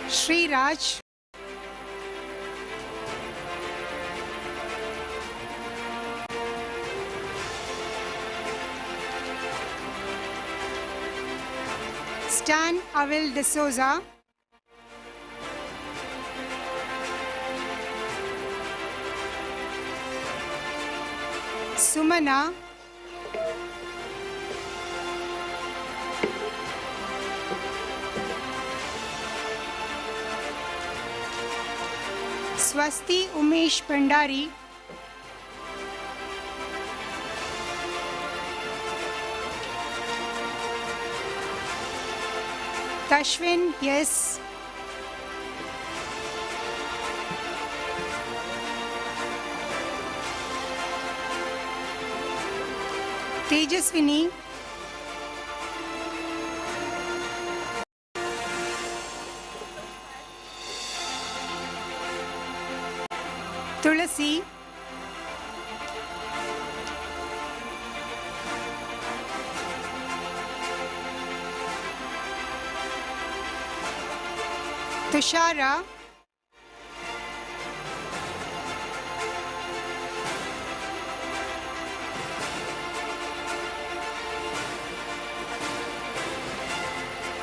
Shri Raj, Stan Avil de Souza, Sumana, Swasti Umesh Pandari, Tashwin Yes, Tejaswini, Tulasi, Tushara,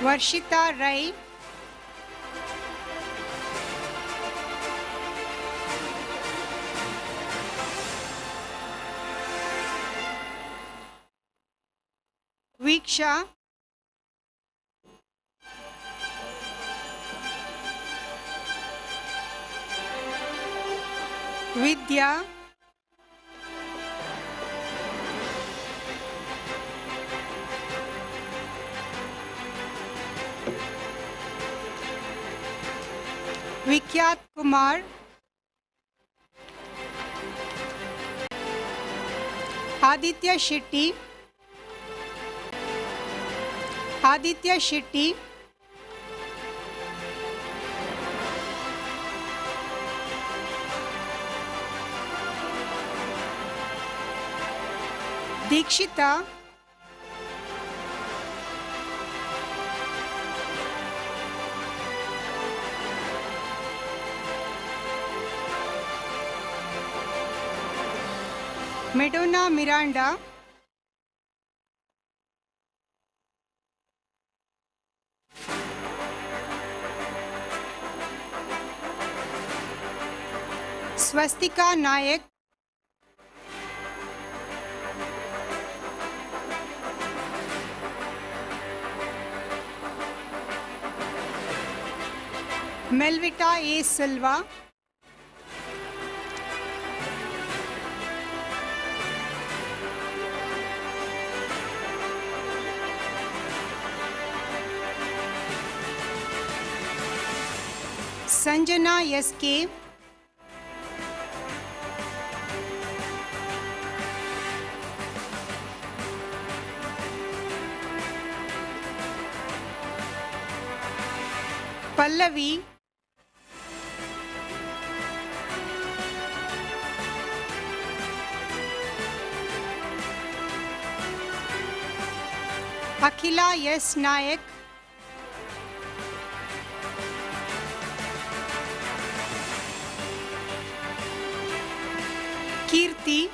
Varshita Rai, Viksha, Vidya, Vikyat Kumar, Aditya Shetty, Aditya Shetty, Dikshita, Medona Miranda, Swastika Nayak, Melvita A. Silva, Sanjana S.K., Pallavi, Akhila S. Nayak, Kirti,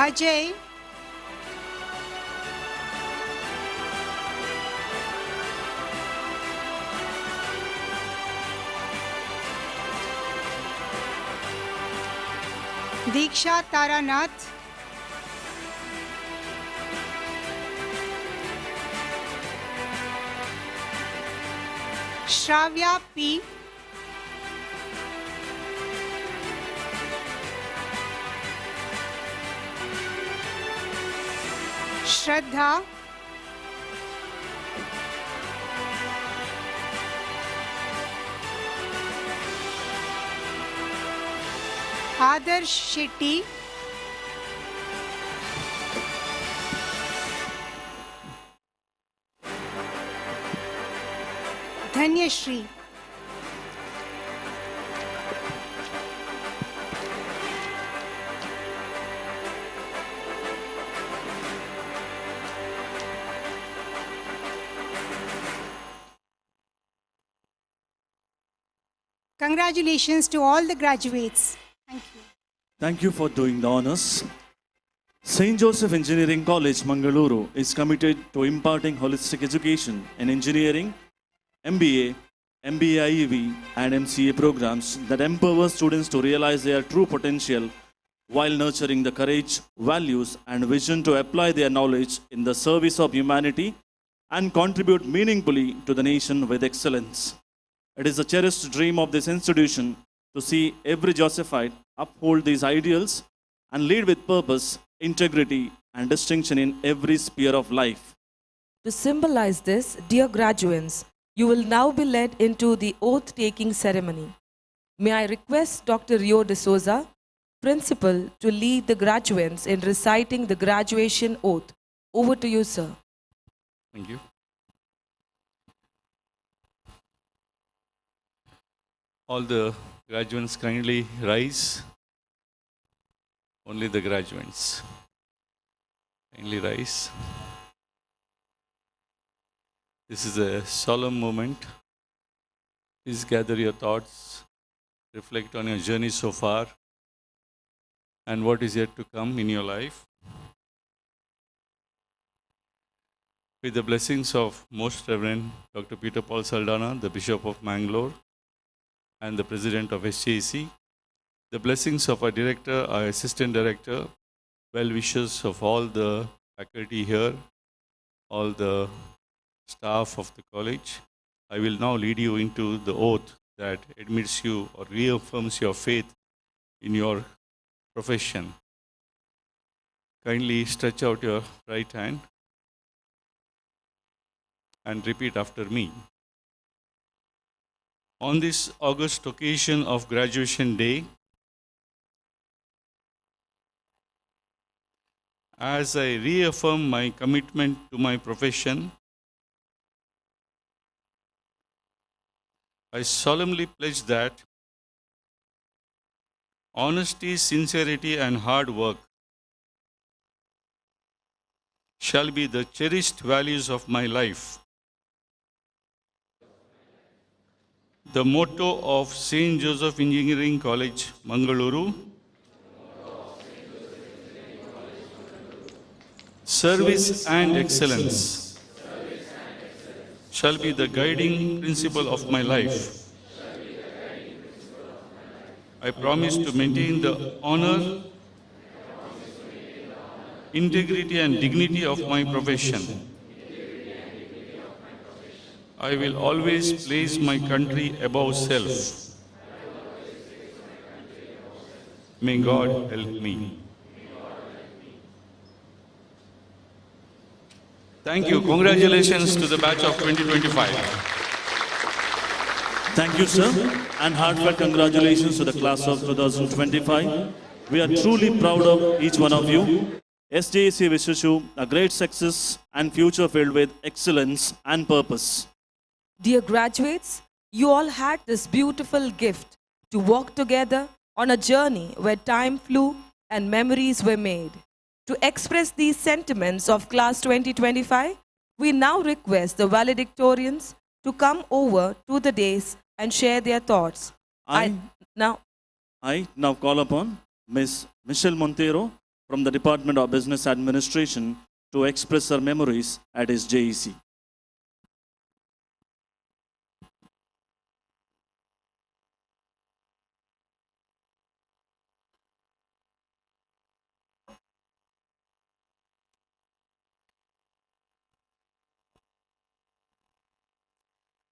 Ajay, Diksha Taranath, Shravya P, Shraddha, Adarsh Shetty, Dhanyashri. Congratulations to all the graduates. Thank you. Thank you for doing the honors. St. Joseph Engineering College, Mangaluru is committed to imparting holistic education in engineering, MBA, MBA IEV, and MCA programs that empower students to realize their true potential while nurturing the courage, values, and vision to apply their knowledge in the service of humanity and contribute meaningfully to the nation with excellence. It is a cherished dream of this institution to see every Josephite uphold these ideals and lead with purpose, integrity, and distinction in every sphere of life. To symbolize this, dear graduates, you will now be led into the oath-taking ceremony. May I request Dr. Rio D'Souza, Principal, to lead the graduates in reciting the graduation oath. Over to you, sir. Thank you. All the graduates kindly rise. Only the graduates. Kindly rise. This is a solemn moment. Please gather your thoughts, reflect on your journey so far, and what is yet to come in your life. With the blessings of Most Reverend Dr. Peter Paul Saldana, the Bishop of Mangalore, and the President of SJC, the blessings of our Director, our Assistant Director, well-wishers of all the faculty here, all the staff of the college, I will now lead you into the oath that admits you or reaffirms your faith in your profession. Kindly stretch out your right hand and repeat after me. On this august occasion of graduation day, as I reaffirm my commitment to my profession, I solemnly pledge that honesty, sincerity, and hard work shall be the cherished values of my life. The motto of St. Joseph Engineering College, Mangaluru, service and excellence shall be the guiding principle of my life. I promise to maintain the honor, integrity, and dignity of my profession. I will always place my country above self. May God help me. Thank you. Congratulations to the batch of 2025. Thank you, sir, and heartfelt congratulations to the class of 2025. We are truly proud of each one of you. SJC wishes you a great success and future filled with excellence and purpose. Dear graduates, you all had this beautiful gift to walk together on a journey where time flew and memories were made. To express these sentiments of class 2025, we now request the valedictorians to come over to the dais and share their thoughts. I now call upon Ms. Michelle Montero from the Department of Business Administration to express her memories at his JEC.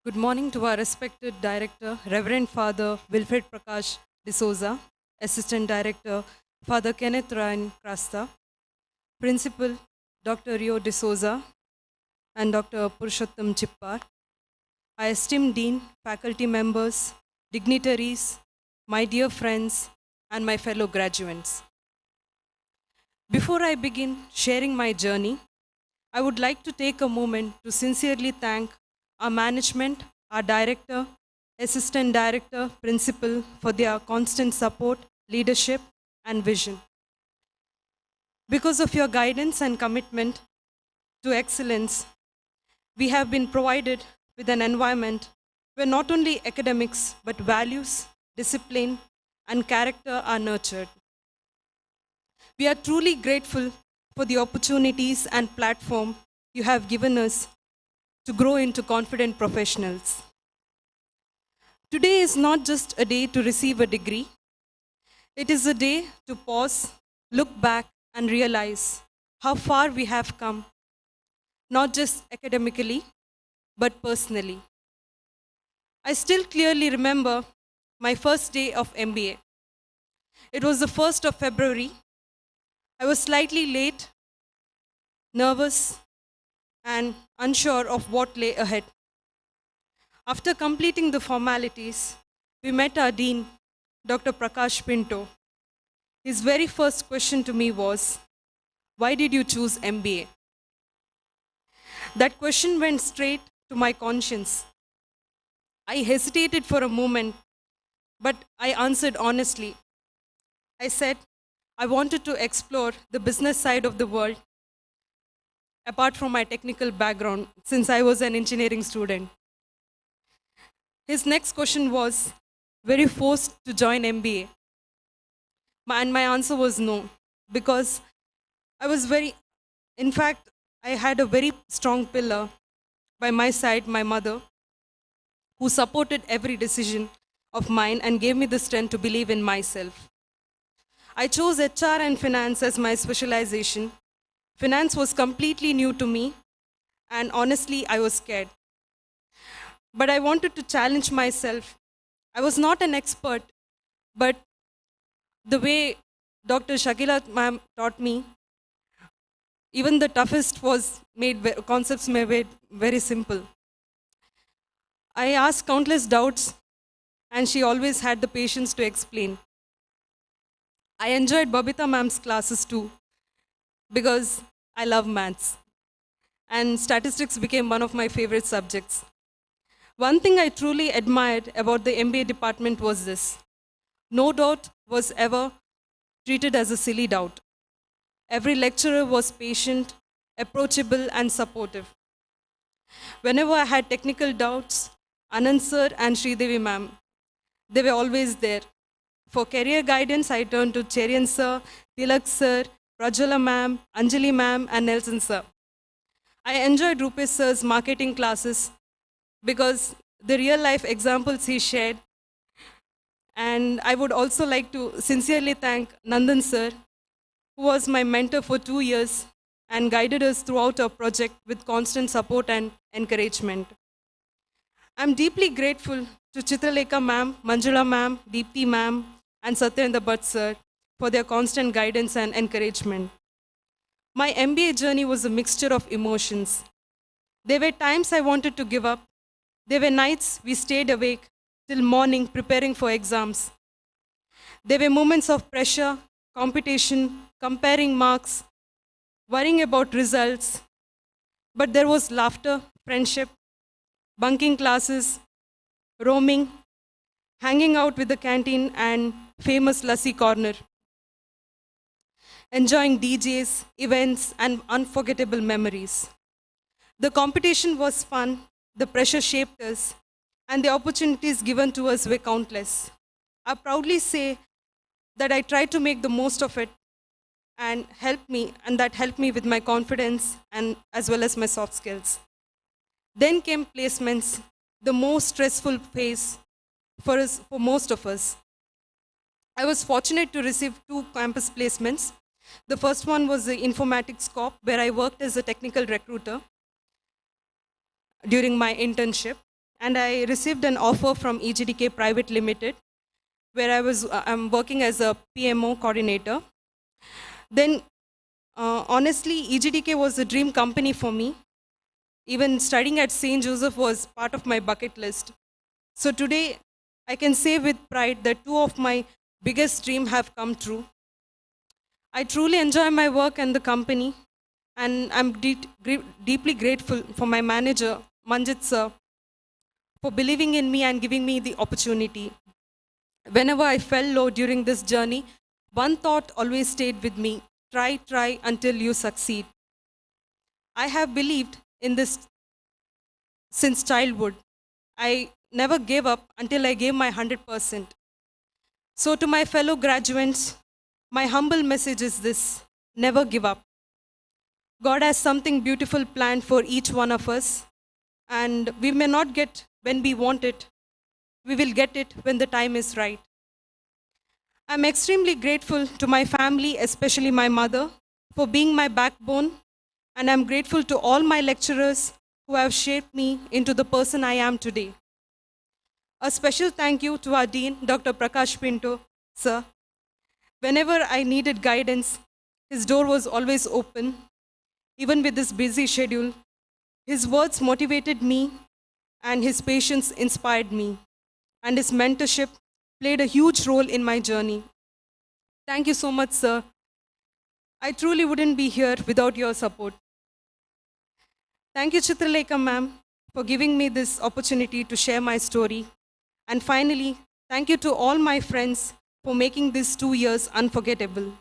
Good morning to our respected Director, Reverend Father Wilfred Prakash D'Souza, Assistant Director, Father Kenneth Ryan Krasta, Principal, Dr. Rio D'Souza, and Dr. Purushottam Chippar, our esteemed Dean, faculty members, dignitaries, my dear friends, and my fellow graduates. Before I begin sharing my journey, I would like to take a moment to sincerely thank our management, our director, assistant director, principal for their constant support, leadership, and vision. Because of your guidance and commitment to excellence, we have been provided with an environment where not only academics, but values, discipline, and character are nurtured. We are truly grateful for the opportunities and platform you have given us to grow into confident professionals. Today is not just a day to receive a degree. It is a day to pause, look back, and realize how far we have come, not just academically, but personally. I still clearly remember my first day of MBA. It was the 1st of February. I was slightly late, nervous, and unsure of what lay ahead. After completing the formalities, we met our dean, Dr. Prakash Pinto. His very first question to me was, "Why did you choose MBA?" That question went straight to my conscience. I hesitated for a moment, but I answered honestly. I said, I wanted to explore the business side of the world apart from my technical background, since I was an engineering student. His next question was, were you forced to join MBA? And my answer was no, because in fact, I had a very strong pillar by my side, my mother, who supported every decision of mine and gave me the strength to believe in myself. I chose HR and finance as my specialization. Finance was completely new to me, and honestly, I was scared. But I wanted to challenge myself. I was not an expert, but the way Dr. Shakila ma'am taught me, even the toughest concepts were made very simple. I asked countless doubts, and she always had the patience to explain. I enjoyed Babita ma'am's classes too, because I love maths. And statistics became one of my favorite subjects. One thing I truly admired about the MBA department was this. No doubt was ever treated as a silly doubt. Every lecturer was patient, approachable, and supportive. Whenever I had technical doubts, Anand sir and Sridevi ma'am, they were always there. For career guidance, I turned to Cherian sir, Tilak sir, Prajwala ma'am, Anjali ma'am, and Nelson sir. I enjoyed Rupesh sir's marketing classes because the real life examples he shared. And I would also like to sincerely thank Nandan sir, who was my mentor for 2 years and guided us throughout our project with constant support and encouragement. I'm deeply grateful to Chitralekha ma'am, Manjula ma'am, Deepthi ma'am, and Satyendra Bhatt sir for their constant guidance and encouragement. My MBA journey was a mixture of emotions. There were times I wanted to give up. There were nights we stayed awake till morning preparing for exams. There were moments of pressure, competition, comparing marks, worrying about results. But there was laughter, friendship, bunking classes, roaming, hanging out with the canteen and famous lassi corner, enjoying DJs, events, and unforgettable memories. The competition was fun, the pressure shaped us, and the opportunities given to us were countless. I proudly say that I tried to make the most of it and that helped me with my confidence and as well as my soft skills. Then came placements, the most stressful phase for most of us. I was fortunate to receive 2 campus placements. The first one was the informatics corp, where I worked as a technical recruiter during my internship. And I received an offer from EGDK Private Limited, where I'm working as a PMO coordinator. Then, honestly, EGDK was a dream company for me. Even studying at St. Joseph was part of my bucket list. So today, I can say with pride that 2 of my biggest dreams have come true. I truly enjoy my work and the company, and I'm deeply grateful for my manager, Manjit sir, for believing in me and giving me the opportunity. Whenever I fell low during this journey, one thought always stayed with me: try until you succeed. I have believed in this since childhood. I never gave up until I gave my 100%. So to my fellow graduates, my humble message is this: never give up. God has something beautiful planned for each one of us, and we may not get when we want it. We will get it when the time is right. I'm extremely grateful to my family, especially my mother, for being my backbone, and I'm grateful to all my lecturers who have shaped me into the person I am today. A special thank you to our Dean, Dr. Prakash Pinto, sir. Whenever I needed guidance, his door was always open. Even with this busy schedule, his words motivated me, and his patience inspired me, and his mentorship played a huge role in my journey. Thank you so much, sir. I truly wouldn't be here without your support. Thank you, Chitralekha ma'am, for giving me this opportunity to share my story. And finally, thank you to all my friends for making these 2 years unforgettable.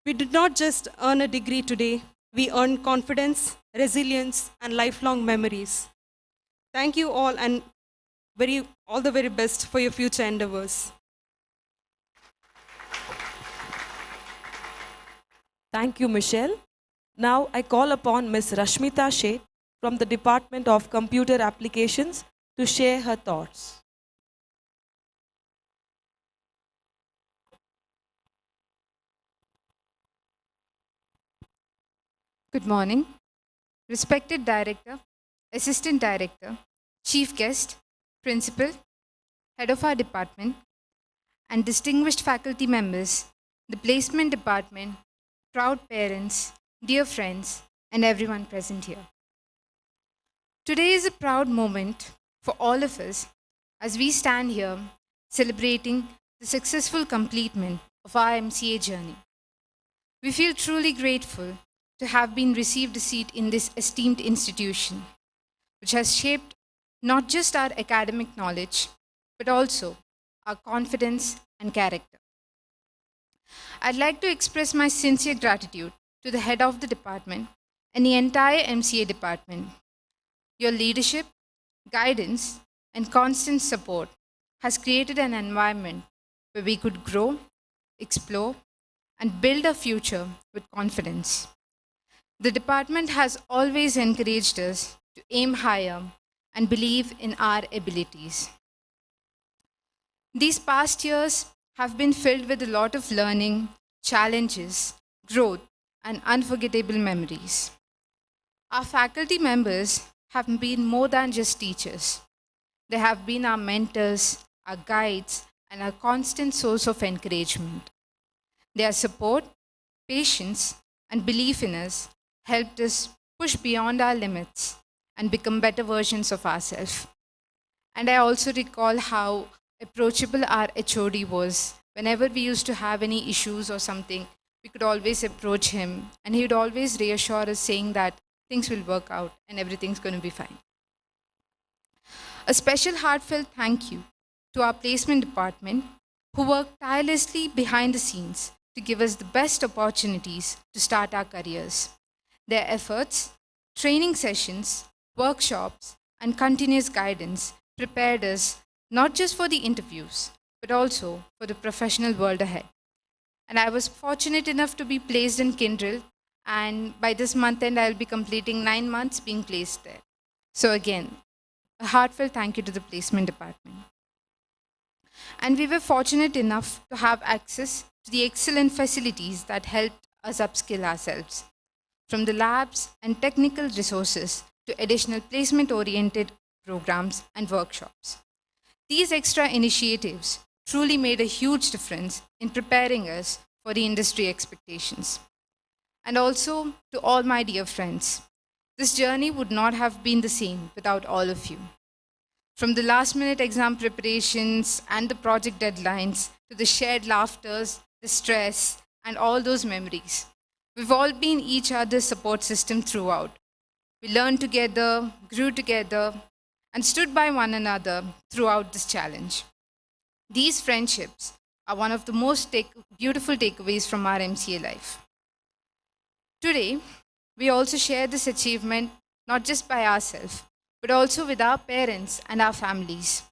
We did not just earn a degree today, we earned confidence, resilience, and lifelong memories. Thank you all, and all the very best for your future endeavors. Thank you, Michelle. Now I call upon Ms. Rashmita Sheth from the Department of Computer Applications to share her thoughts. Good morning. Respected Director, Assistant Director, Chief Guest, Principal, Head of our department, and distinguished faculty members, the Placement Department, proud parents, dear friends, and everyone present here. Today is a proud moment for all of us as we stand here celebrating the successful completion of our MCA journey. We feel truly grateful to have been received a seat in this esteemed institution, which has shaped not just our academic knowledge, but also our confidence and character. I'd like to express my sincere gratitude to the head of the department and the entire MCA department. Your leadership, guidance, and constant support has created an environment where we could grow, explore, and build a future with confidence. The department has always encouraged us to aim higher and believe in our abilities. These past years have been filled with a lot of learning, challenges, growth, and unforgettable memories. Our faculty members have been more than just teachers. They have been our mentors, our guides, and our constant source of encouragement. Their support, patience, and belief in us helped us push beyond our limits and become better versions of ourselves. And I also recall how approachable our HOD was. Whenever we used to have any issues or something, we could always approach him, and he would always reassure us, saying that things will work out and everything's going to be fine. A special heartfelt thank you to our placement department, who worked tirelessly behind the scenes to give us the best opportunities to start our careers. Their efforts, training sessions, workshops, and continuous guidance prepared us not just for the interviews, but also for the professional world ahead. And I was fortunate enough to be placed in Kindrel, and by this month end, I'll be completing 9 months being placed there. So again, a heartfelt thank you to the placement department. And we were fortunate enough to have access to the excellent facilities that helped us upskill ourselves, from the labs and technical resources to additional placement-oriented programs and workshops. These extra initiatives truly made a huge difference in preparing us for the industry expectations. And also to all my dear friends, this journey would not have been the same without all of you. From the last-minute exam preparations and the project deadlines to the shared laughters, the stress, and all those memories, we've all been each other's support system throughout. We learned together, grew together, and stood by one another throughout this challenge. These friendships are one of the most beautiful takeaways from our MCA life. Today, we also share this achievement not just by ourselves, but also with our parents and our families,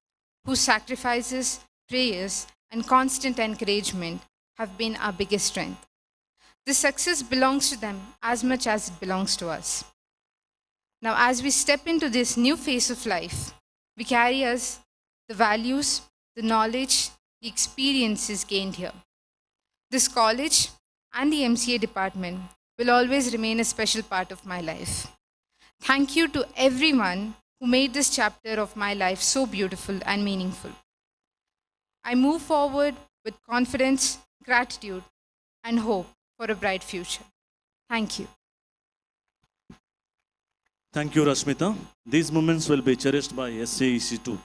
whose sacrifices, prayers, and constant encouragement have been our biggest strength. This success belongs to them as much as it belongs to us. Now, as we step into this new phase of life, we carry us the values, the knowledge, the experiences gained here. This college and the MCA department will always remain a special part of my life. Thank you to everyone who made this chapter of my life so beautiful and meaningful. I move forward with confidence, gratitude, and hope for a bright future. Thank you. Thank you, Rashmita. These moments will be cherished by SAEC too.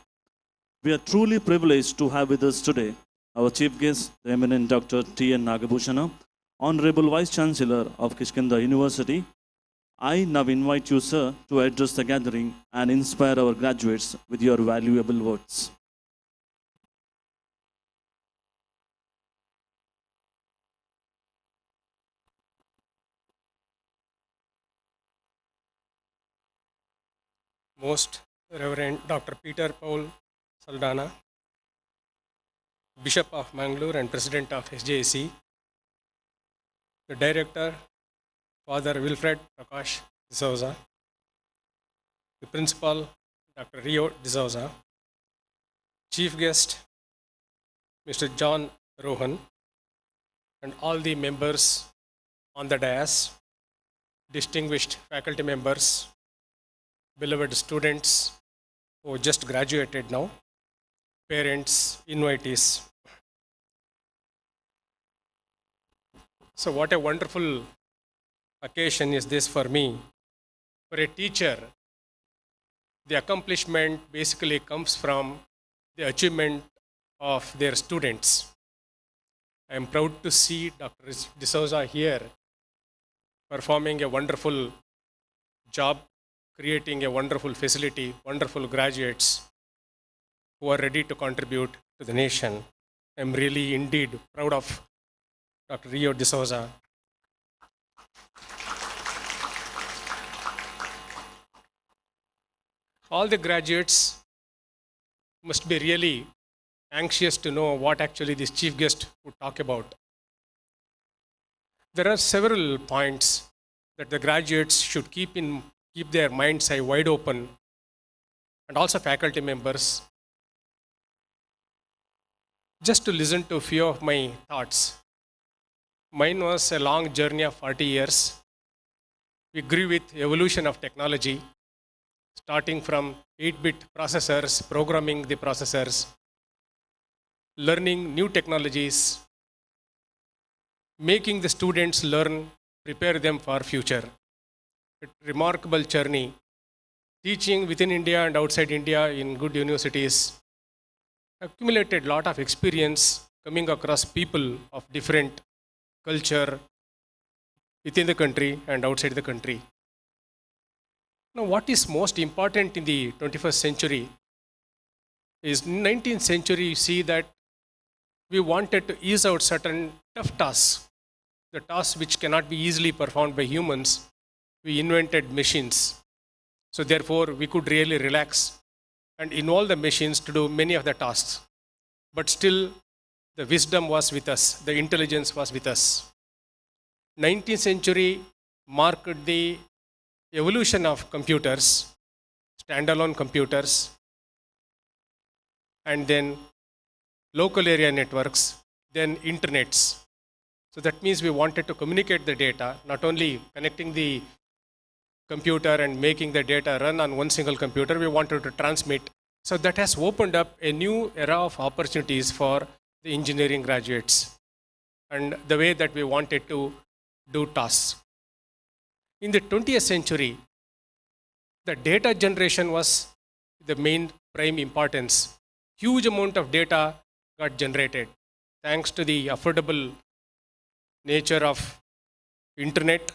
We are truly privileged to have with us today our chief guest, the eminent Dr. T.N. Nagabhushana, Honorable Vice Chancellor of Kishkinda University. I now invite you, sir, to address the gathering and inspire our graduates with your valuable words. Most Reverend Dr. Peter Paul Saldana, Bishop of Mangaluru and President of SJAC, the Director, Father Wilfred Prakash D'Souza, the Principal, Dr. Rio D'Souza, Chief Guest, Mr. John Rohan, and all the members on the dais, distinguished faculty members, beloved students who just graduated now, parents, invitees. So what a wonderful occasion is this for me. For a teacher, the accomplishment basically comes from the achievement of their students. I am proud to see Dr. D'Souza here performing a wonderful job, creating a wonderful facility, wonderful graduates who are ready to contribute to the nation. I am really indeed proud of Dr. Rio D'Souza. All the graduates must be really anxious to know what actually this chief guest would talk about. There are several points that the graduates should keep their mind's eye wide open, and also faculty members, just to listen to a few of my thoughts. Mine was a long journey of 40 years. We grew with evolution of technology, starting from 8-bit processors, programming the processors, learning new technologies, making the students learn, prepare them for future. A remarkable journey, teaching within India and outside India in good universities, accumulated a lot of experience coming across people of different culture within the country and outside the country. Now, what is most important in the 21st century is in 19th century, you see that we wanted to ease out certain tough tasks, the tasks which cannot be easily performed by humans. We invented machines. So therefore, we could really relax and involve the machines to do many of the tasks. But still, the wisdom was with us, the intelligence was with us. 19th century marked the evolution of computers, standalone computers, and then local area networks, then internets. So that means we wanted to communicate the data, not only connecting the computer and making the data run on one single computer, we wanted to transmit. So that has opened up a new era of opportunities for the engineering graduates and the way that we wanted to do tasks. In the 20th century, the data generation was the main prime importance. Huge amount of data got generated thanks to the affordable nature of internet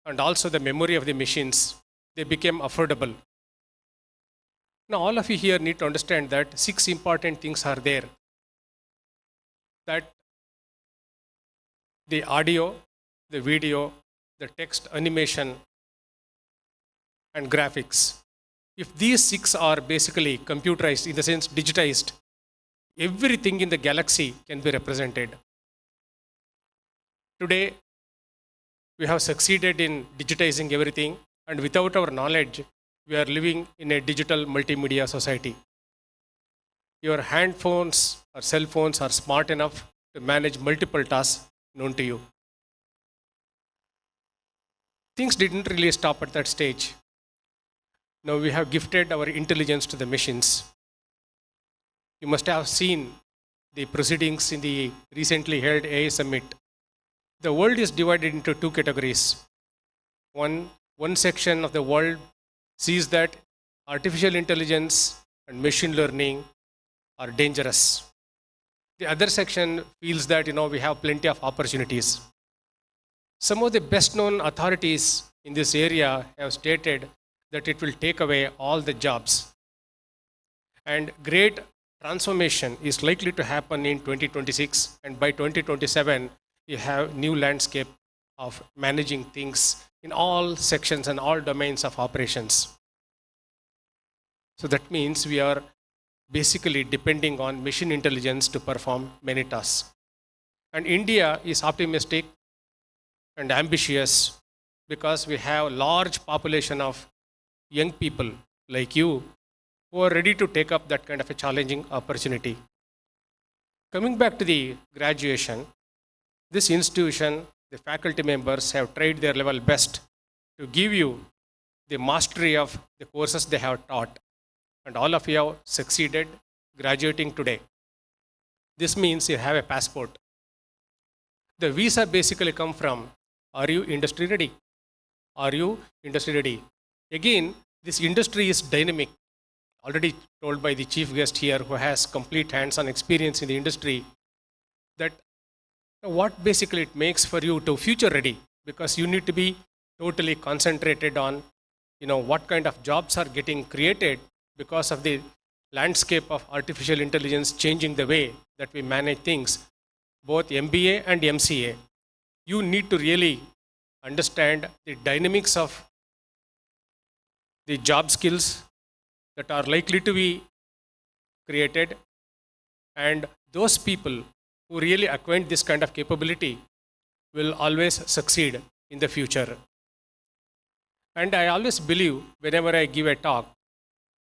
and also the memory of the machines. They became affordable. Now all of you here need to understand that 6 important things are there. That the audio, the video, the text animation, and graphics. if these 6 are basically computerized, in the sense digitized, everything in the galaxy can be represented. Today, we have succeeded in digitizing everything, and without our knowledge, we are living in a digital multimedia society. Your hand phones or cell phones are smart enough to manage multiple tasks known to you. Things didn't really stop at that stage. Now we have gifted our intelligence to the machines. You must have seen the proceedings in the recently held AI Summit. The world is divided into 2 categories. One section of the world sees that artificial intelligence and machine learning are dangerous. The other section feels that we have plenty of opportunities. Some of the best known authorities in this area have stated that it will take away all the jobs. And great transformation is likely to happen in 2026, and by 2027, you have new landscape of managing things in all sections and all domains of operations. So that means we are basically depending on machine intelligence to perform many tasks. And India is optimistic and ambitious because we have a large population of young people like you who are ready to take up that kind of a challenging opportunity. Coming back to the graduation, this institution, the faculty members have tried their level best to give you the mastery of the courses they have taught. And all of you have succeeded graduating today. This means you have a passport. The visa basically come from, are you industry ready? Are you industry ready? Again, this industry is dynamic. Already told by the chief guest here who has complete hands-on experience in the industry, that what basically it makes for you to future ready, because you need to be totally concentrated on what kind of jobs are getting created because of the landscape of artificial intelligence changing the way that we manage things, both MBA and MCA. You need to really understand the dynamics of the job skills that are likely to be created, and those people who really acquaint this kind of capability will always succeed in the future. And I always believe, whenever I give a talk,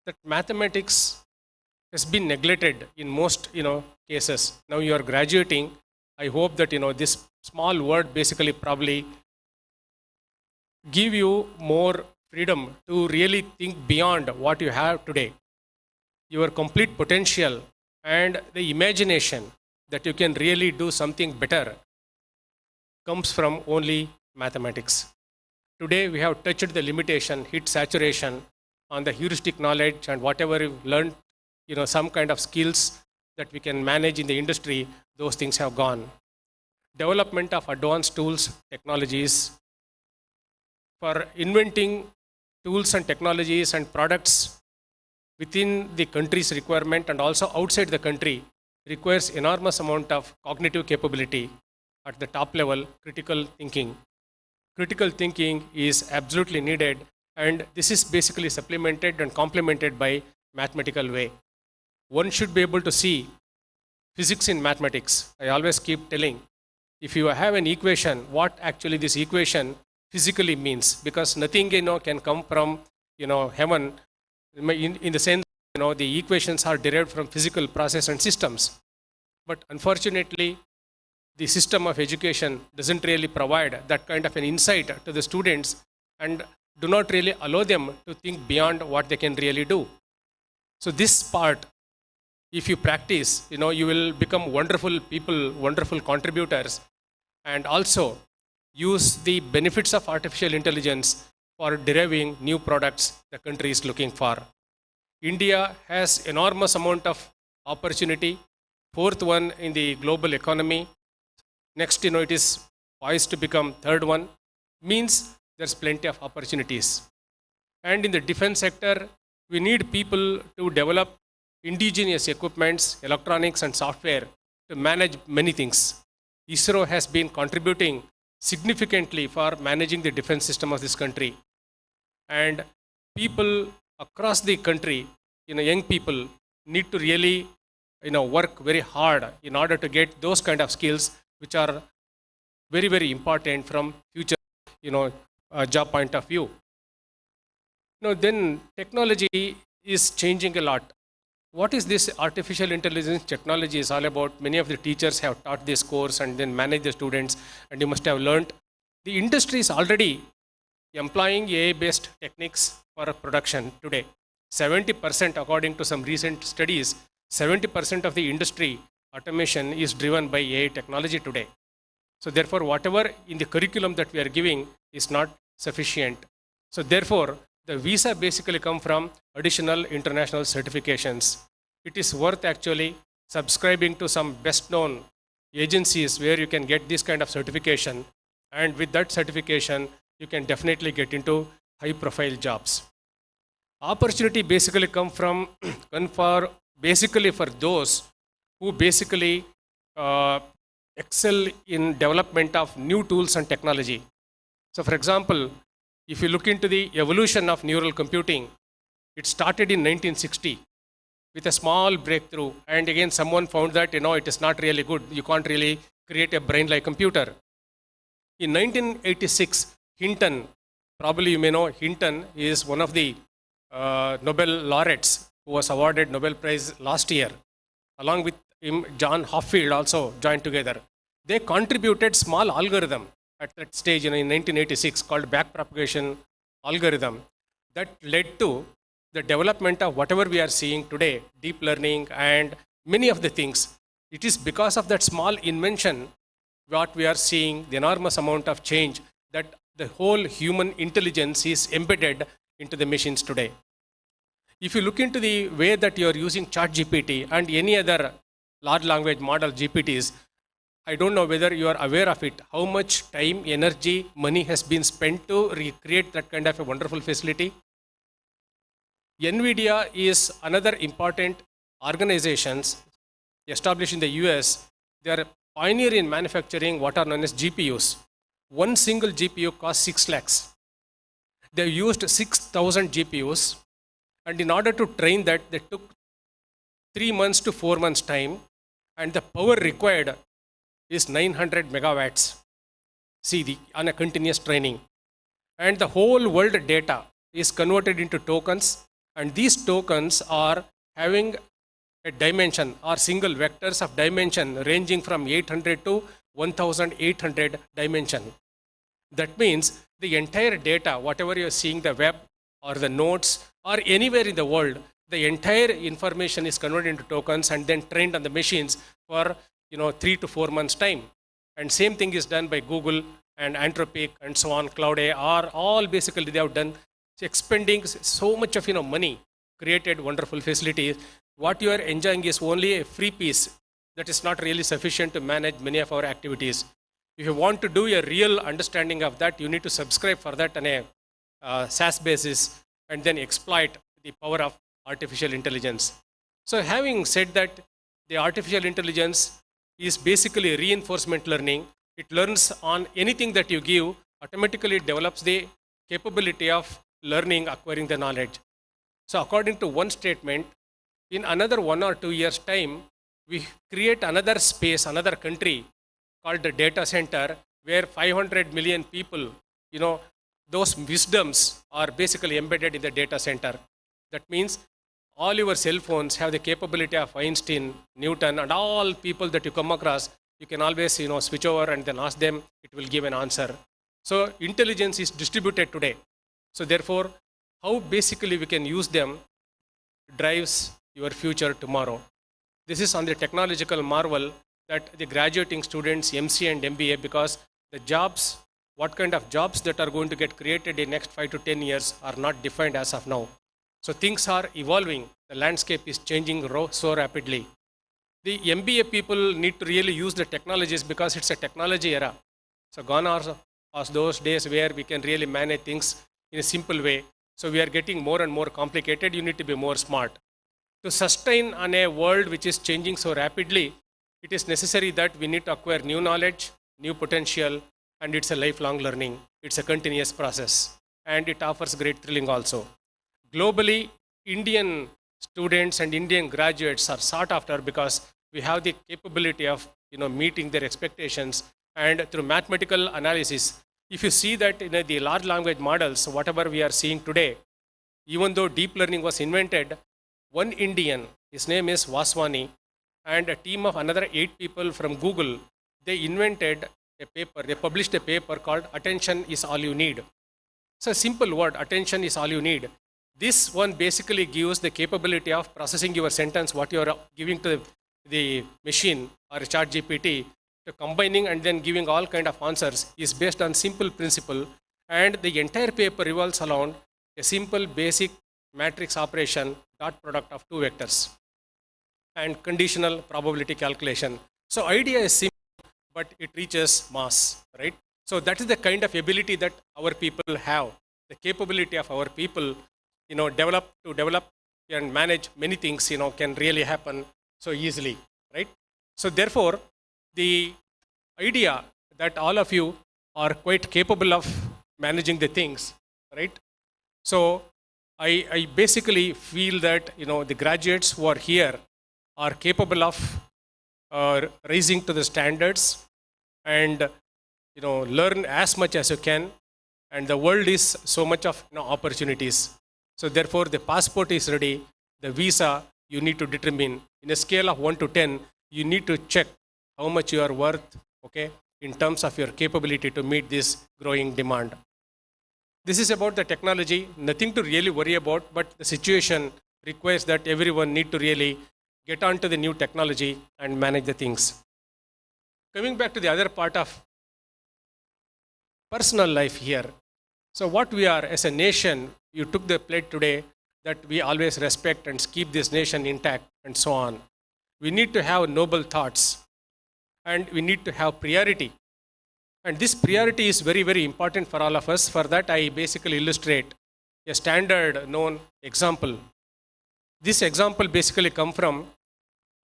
that mathematics has been neglected in most cases. Now you are graduating. I hope that this small word basically probably give you more freedom to really think beyond what you have today. Your complete potential and the imagination that you can really do something better comes from only mathematics. Today we have touched the limitation, hit saturation on the heuristic knowledge, and whatever you've learned, some kind of skills that we can manage in the industry, those things have gone. Development of advanced tools, technologies, for inventing tools and technologies and products within the country's requirement and also outside the country requires enormous amount of cognitive capability at the top level, critical thinking. Critical thinking is absolutely needed, and this is basically supplemented and complemented by mathematical way. One should be able to see physics in mathematics. I always keep telling, if you have an equation, what actually this equation physically means, because nothing can come from heaven in the sense the equations are derived from physical process and systems. But unfortunately, the system of education doesn't really provide that kind of an insight to the students and do not really allow them to think beyond what they can really do. So this part, if you practice, you will become wonderful people, wonderful contributors, and also use the benefits of artificial intelligence for deriving new products the country is looking for. India has enormous amount of opportunity, 4th one in the global economy. Next, it is poised to become 3rd one, means there's plenty of opportunities. And in the defense sector, we need people to develop indigenous equipments, electronics and software to manage many things. ISRO has been contributing significantly for managing the defense system of this country. And people across the country, young people need to really, work very hard in order to get those kind of skills which are very, very important from future, job point of view. Then technology is changing a lot. What is this artificial intelligence technology is all about? Many of the teachers have taught this course and then manage the students, and you must have learned. The industry is already employing AI-based techniques for production today. 70%, according to some recent studies, 70% of the industry automation is driven by AI technology today. So therefore, whatever in the curriculum that we are giving is not sufficient. So therefore, the visa basically come from additional international certifications. It is worth actually subscribing to some best known agencies where you can get this kind of certification. And with that certification, you can definitely get into high profile jobs. Opportunity basically come from basically for those who basically excel in development of new tools and technology. So for example, if you look into the evolution of neural computing, it started in 1960 with a small breakthrough. And again, someone found that, it is not really good. You can't really create a brain-like computer. In 1986, Hinton, probably you may know, Hinton is one of the Nobel laureates who was awarded Nobel Prize last year. Along with him, John Hopfield also joined together. They contributed small algorithm at that stage in 1986 called backpropagation algorithm that led to the development of whatever we are seeing today, deep learning and many of the things. It is because of that small invention what we are seeing the enormous amount of change that the whole human intelligence is embedded into the machines today. If you look into the way that you are using ChatGPT and any other large language model GPTs, I don't know whether you are aware of it, how much time, energy, money has been spent to recreate that kind of a wonderful facility. NVIDIA is another important organization established in the US. They are pioneer in manufacturing what are known as GPUs. One single GPU costs 6 lakhs. They used 6,000 GPUs, and in order to train that, they took 3 months to 4 months time, and the power required is 900 megawatts. See, on a continuous training. And the whole world data is converted into tokens, and these tokens are having a dimension or single vectors of dimension ranging from 800 to 1800 dimension. That means the entire data, whatever you're seeing, the web or the nodes or anywhere in the world, the entire information is converted into tokens and then trained on the machines for 3 to 4 months time. And same thing is done by Google and Anthropic and so on, Cloud AI, are all basically they have done expending so much of money, created wonderful facilities. What you are enjoying is only a free piece that is not really sufficient to manage many of our activities. If you want to do a real understanding of that, you need to subscribe for that on a SaaS basis and then exploit the power of artificial intelligence. So having said that, the artificial intelligence is basically reinforcement learning. It learns on anything that you give, automatically develops the capability of learning, acquiring the knowledge. So according to one statement, in another 1 or 2 years' time, we create another space, another country called the data center, where 500 million people, those wisdoms are basically embedded in the data center. That means all your cell phones have the capability of Einstein, Newton, and all people that you come across. You can always, switch over and then ask them, it will give an answer. So intelligence is distributed today. So therefore, how basically we can use them drives your future tomorrow. This is on the technological marvel that the graduating students, MCA and MBA, because the jobs, what kind of jobs that are going to get created in next 5 to 10 years are not defined as of now. So things are evolving. The landscape is changing so rapidly. The MBA people need to really use the technologies because it's a technology era. So gone are those days where we can really manage things in a simple way. So we are getting more and more complicated. You need to be more smart. To sustain on a world which is changing so rapidly, it is necessary that we need to acquire new knowledge, new potential, and it's a lifelong learning. It's a continuous process, and it offers great thrilling also. globally, Indian students and Indian graduates are sought after because we have the capability of meeting their expectations. And through mathematical analysis, if you see that the large language models, whatever we are seeing today, even though deep learning was invented, one Indian, his name is Vaswani, and a team of another 8 people from Google, they invented a paper, they published a paper called Attention is All You Need. So a simple word, attention is all you need. This one basically gives the capability of processing your sentence, what you are giving to the machine or chat GPT, to combining and then giving all kind of answers is based on simple principle. And the entire paper revolves around a simple basic matrix operation, dot product of 2 vectors, and conditional probability calculation. So idea is simple, but it reaches mass, right? So that is the kind of ability that our people have. The capability of our people, develop and manage many things, can really happen so easily, right? So therefore, the idea that all of you are quite capable of managing the things, right? So I basically feel that, the graduates who are here are capable of rising to the standards and learn as much as you can, and the world is so much of opportunities. So therefore, the passport is ready. The visa you need to determine in a scale of 1 to 10. You need to check how much you are worth, okay, in terms of your capability to meet this growing demand. This is about the technology. Nothing to really worry about, but the situation requires that everyone need to really get onto the new technology and manage the things. Coming back to the other part of personal life here. So what we are as a nation, you took the plate today that we always respect and keep this nation intact and so on. We need to have noble thoughts and we need to have priority. And this priority is very, very important for all of us. For that, I basically illustrate a standard known example. This example basically comes from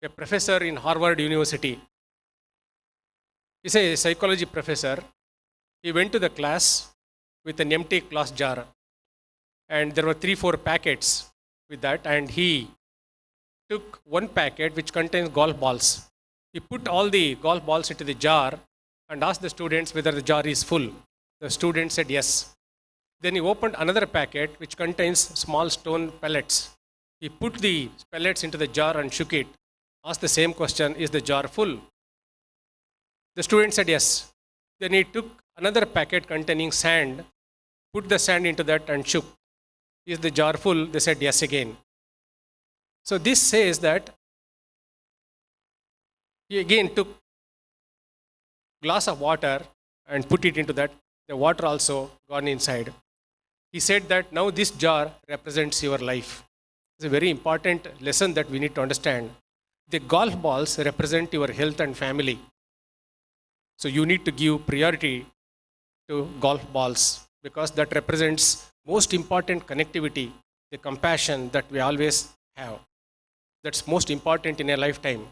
a professor in Harvard University. He's a psychology professor. He went to the class with an empty glass jar, and there were 3-4 packets with that, and he took one packet which contains golf balls. He put all the golf balls into the jar and asked the students whether the jar is full. The students said yes. Then he opened another packet which contains small stone pellets. He put the pellets into the jar and shook it. Asked the same question, is the jar full? The student said yes. Then he took another packet containing sand, put the sand into that and shook. Is the jar full? They said yes again. So this says that he again took glass of water and put it into that. The water also gone inside. He said that now this jar represents your life. It's a very important lesson that we need to understand. The golf balls represent your health and family. So you need to give priority to golf balls because that represents most important connectivity, the compassion that we always have. That's most important in a lifetime.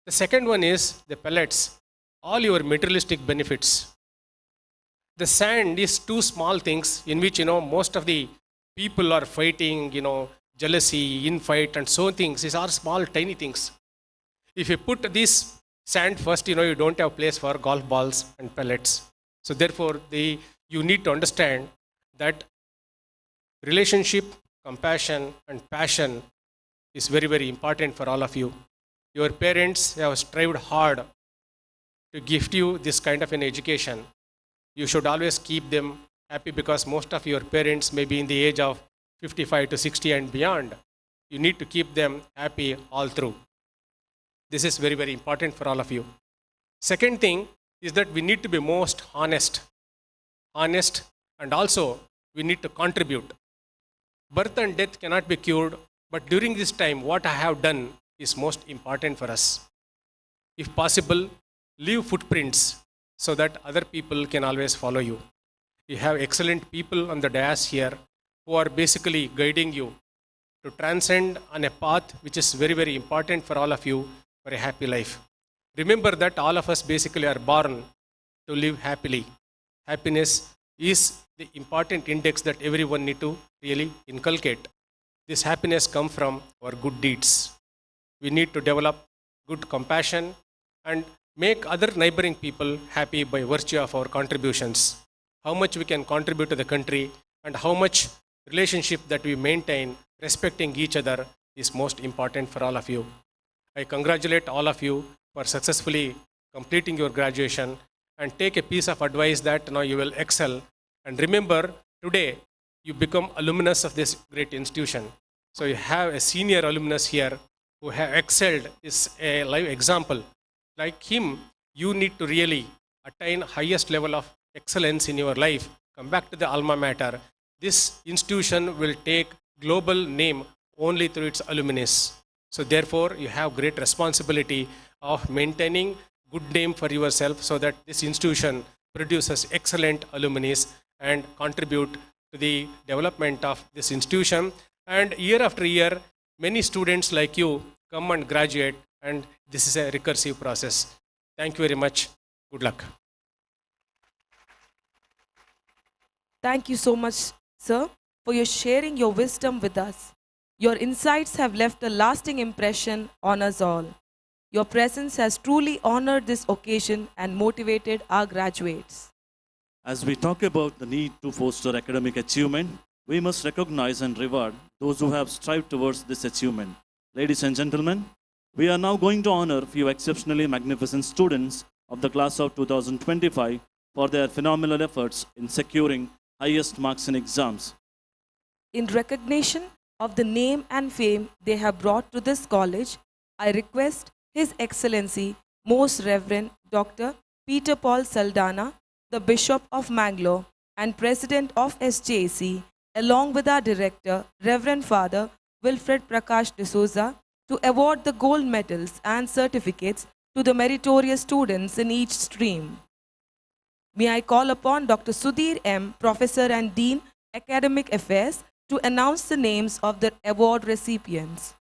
The second one is the pellets, all your materialistic benefits. The sand is 2 small things in which, most of the people are fighting, jealousy, infight, and so things. These are small, tiny things. If you put this sand first, you don't have place for golf balls and pellets. So therefore, you need to understand that relationship, compassion, and passion is very, very important for all of you. Your parents have strived hard to gift you this kind of an education. You should always keep them happy because most of your parents may be in the age of 55 to 60 and beyond. You need to keep them happy all through. This is very, very important for all of you. Second thing is that we need to be most honest. Honest, and also we need to contribute. Birth and death cannot be cured, but during this time, what I have done is most important for us. If possible, leave footprints so that other people can always follow you. You have excellent people on the dais here who are basically guiding you to transcend on a path which is very, very important for all of you for a happy life. Remember that all of us basically are born to live happily. Happiness is the important index that everyone need to really inculcate. This happiness comes from our good deeds. We need to develop good compassion and make other neighboring people happy by virtue of our contributions. How much we can contribute to the country and how much relationship that we maintain respecting each other is most important for all of you. I congratulate all of you for successfully completing your graduation and take a piece of advice that now you will excel. And remember, today you become alumnus of this great institution. So you have a senior alumnus here who have excelled, is a live example. Like him, you need to really attain highest level of excellence in your life. Come back to the alma mater. This institution will take global name only through its alumnus. So therefore, you have great responsibility of maintaining good name for yourself so that this institution produces excellent alumnus and contribute to the development of this institution. And year after year, many students like you come and graduate, and this is a recursive process. Thank you very much. Good luck. Thank you so much, sir, for your sharing your wisdom with us. Your insights have left a lasting impression on us all. Your presence has truly honored this occasion and motivated our graduates. As we talk about the need to foster academic achievement, we must recognize and reward those who have strived towards this achievement. Ladies and gentlemen, we are now going to honor a few exceptionally magnificent students of the class of 2025 for their phenomenal efforts in securing highest marks in exams. In recognition of the name and fame they have brought to this college, I request His Excellency, Most Reverend Dr. Peter Paul Saldana, the Bishop of Mangalore and President of SJC, along with our Director, Reverend Father Wilfred Prakash D'Souza, to award the gold medals and certificates to the meritorious students in each stream. May I call upon Dr. Sudhir M., Professor and Dean, Academic Affairs, to announce the names of the award recipients.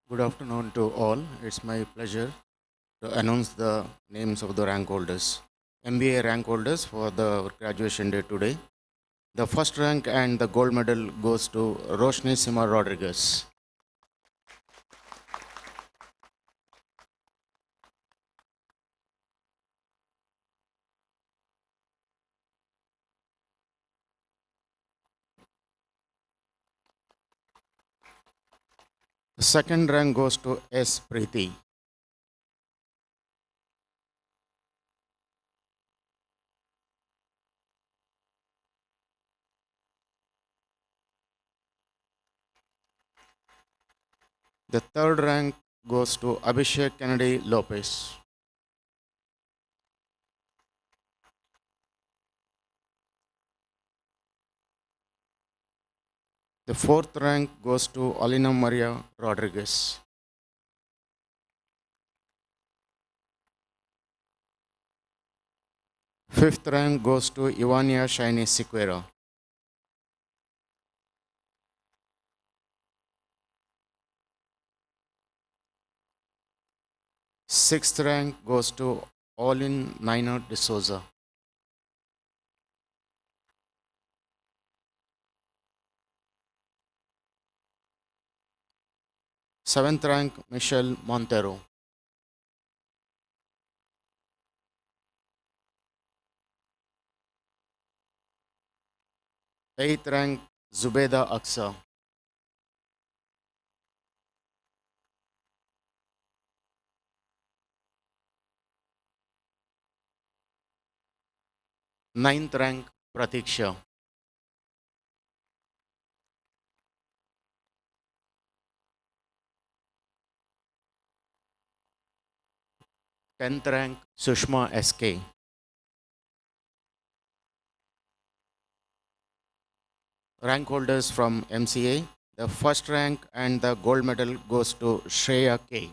Good afternoon to all. It's my pleasure to announce the names of the rank holders. MBA rank holders for the graduation day today. The first rank and the gold medal goes to Roshni Sima Rodriguez. The second rank goes to S. Preeti. The third rank goes to Abhishek Kennedy Lopez. The fourth rank goes to Alina Maria Rodriguez. Fifth rank goes to Ivania Shiny Siqueira. Sixth rank goes to Olin Nina D'Souza. Seventh rank, Michelle Montero. Eighth rank, Zubeda Aksa. Ninth rank, Pratiksha. Tenth rank, Sushma SK. Rank holders from MCA. The first rank and the gold medal goes to Shreya K.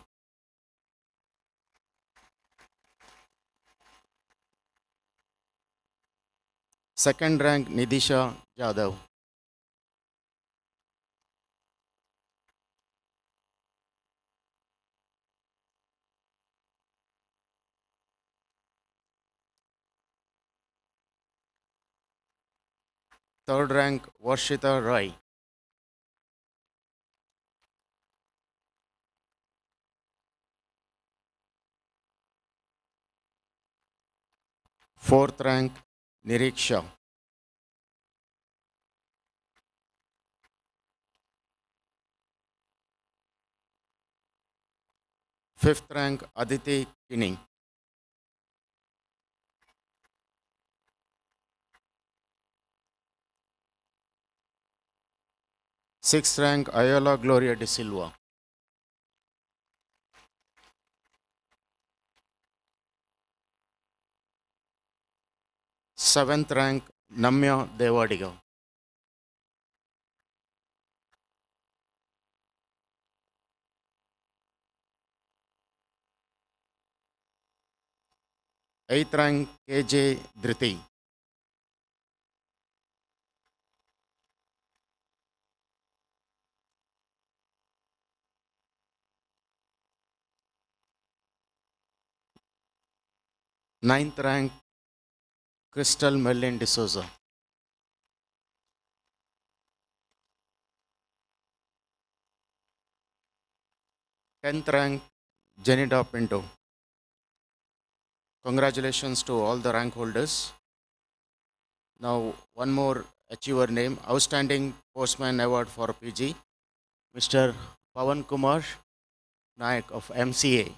Second rank, Nidisha Jadhav. Third rank, Varshita Roy. Fourth rank, Niriksha. Fifth rank, Aditi Kini. Sixth rank, Ayola Gloria de Silva. Seventh rank, Namya Devadiga. Eighth rank, KJ Dhriti. Ninth rank, Crystal Merlin D'Souza. Tenth rank, Janita Pinto. Congratulations to all the rank holders. Now, one more achiever name, Outstanding Postman Award for PG, Mr. Pawan Kumar Naik of MCA,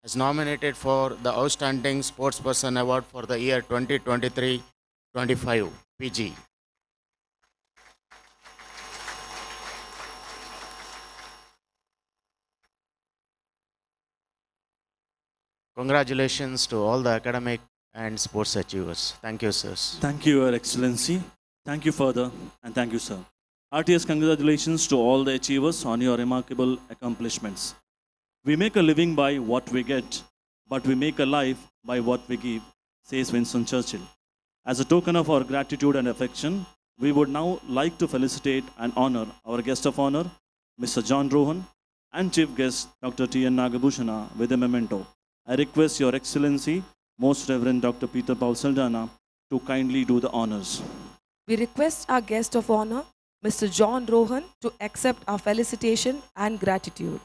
is nominated for the Outstanding Sportsperson Award for the year 2023-25 PG. Congratulations to all the academic and sports achievers. Thank you, sirs. Thank you, Your Excellency. Thank you, Father, and thank you, sir. Heartiest congratulations to all the achievers on your remarkable accomplishments. We make a living by what we get, but we make a life by what we give, says Winston Churchill. As a token of our gratitude and affection, we would now like to felicitate and honor our guest of honor, Mr. John Rohan, and Chief Guest, Dr. T.N. Nagabhushana, with a memento. I request Your Excellency, Most Reverend Dr. Peter Paul Saldana, to kindly do the honors. We request our guest of honor, Mr. John Rohan, to accept our felicitation and gratitude.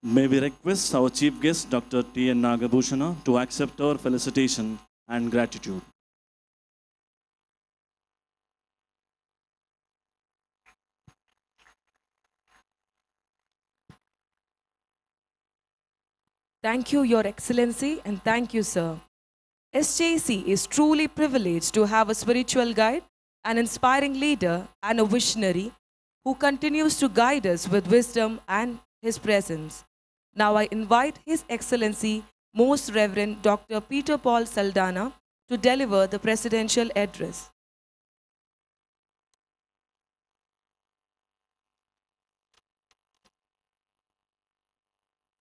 May we request our Chief Guest, Dr. T.N. Nagabhushana, to accept our felicitation and gratitude. Thank you, Your Excellency, and thank you, sir. SJC is truly privileged to have a spiritual guide, an inspiring leader, and a visionary who continues to guide us with wisdom and his presence. Now I invite His Excellency, Most Reverend Dr. Peter Paul Saldana, to deliver the presidential address.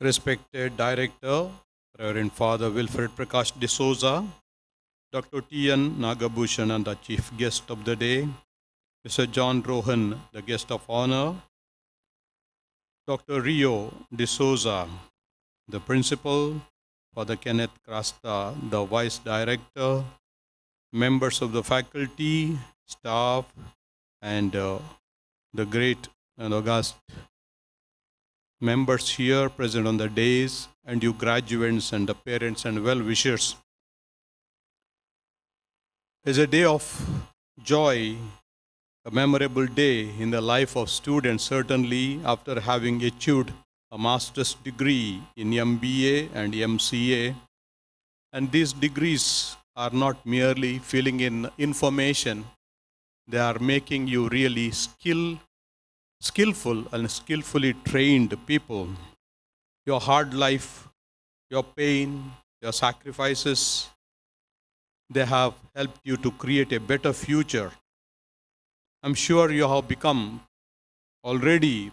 Respected Director, Reverend Father Wilfred Prakash D'Souza, Dr. T.N. Nagabhushan, and the Chief Guest of the day, Mr. John Rohan, the Guest of Honor, Dr. Rio D'Souza, the Principal, Father Kenneth Crasta, the Vice Director, members of the faculty, staff, and the great and august members here present on the days, and you graduates and the parents and well-wishers. It's a day of joy, a memorable day in the life of students, certainly after having achieved a master's degree in MBA and MCA. And these degrees are not merely filling in information, they are making you really skillful and skillfully trained people. Your hard life, your pain, your sacrifices, they have helped you to create a better future. I'm sure you have become already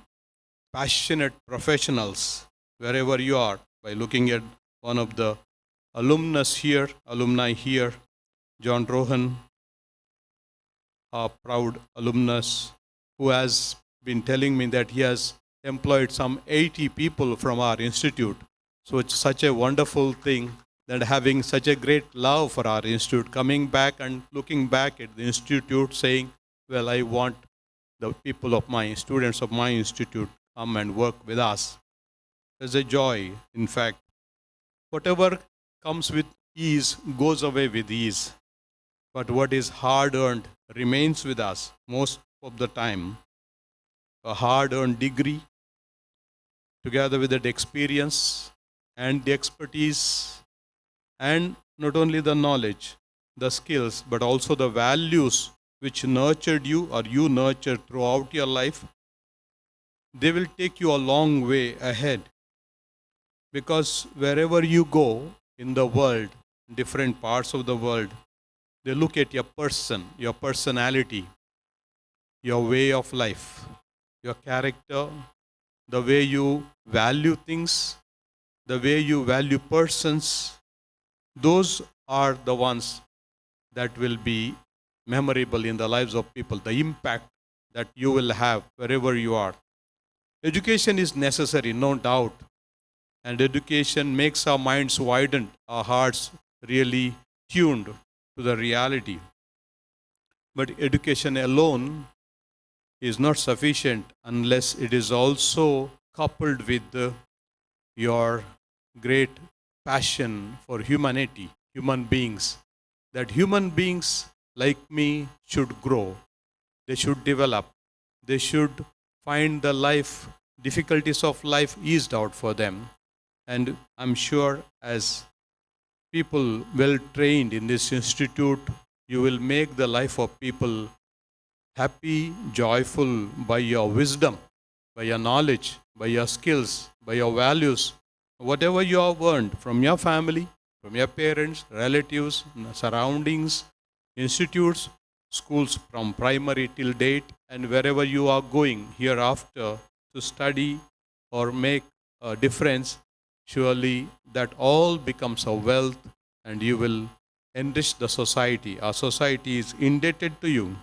passionate professionals wherever you are by looking at one of the alumni here, John Rohan, a proud alumnus who has been telling me that he has employed some 80 people from our institute. So it's such a wonderful thing that having such a great love for our institute, coming back and looking back at the institute saying, well, I want the people of my students of my institute come and work with us. There's a joy, in fact. Whatever comes with ease goes away with ease. But what is hard earned remains with us most of the time. A hard earned degree, together with that experience and the expertise, and not only the knowledge, the skills, but also the values which nurtured you or you nurtured throughout your life, they will take you a long way ahead. Because wherever you go in the world, different parts of the world, they look at your person, your personality, your way of life, your character, the way you value things, the way you value persons. Those are the ones that will be memorable in the lives of people, the impact that you will have wherever you are. Education is necessary, no doubt. And education makes our minds widened, our hearts really tuned to the reality. But education alone is not sufficient unless it is also coupled with your great passion for humanity, human beings. That human beings like me should grow, they should develop, they should find the life, difficulties of life eased out for them. And I'm sure as people well trained in this institute, you will make the life of people happy, joyful by your wisdom, by your knowledge, by your skills, by your values, whatever you have earned from your family, from your parents, relatives, surroundings, institutes, schools from primary till date, and wherever you are going hereafter to study or make a difference, surely that all becomes a wealth and you will enrich the society. Our society is indebted to you.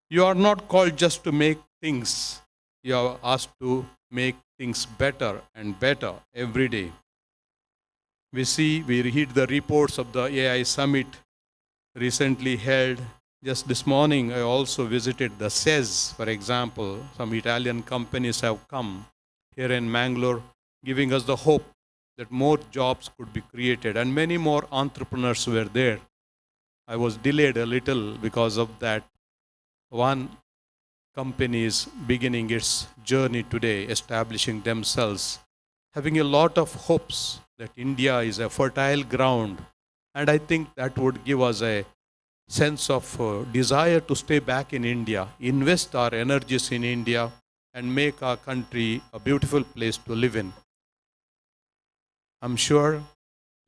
You are not called just to make things. You are asked to make things better and better every day. We read the reports of the AI summit recently held. Just this morning, I also visited the CES, for example. Some Italian companies have come here in Mangalore, giving us the hope that more jobs could be created, and many more entrepreneurs were there. I was delayed a little because of that. One company is beginning its journey today, establishing themselves, having a lot of hopes that India is a fertile ground. And I think that would give us a sense of desire to stay back in India, invest our energies in India, and make our country a beautiful place to live in. I'm sure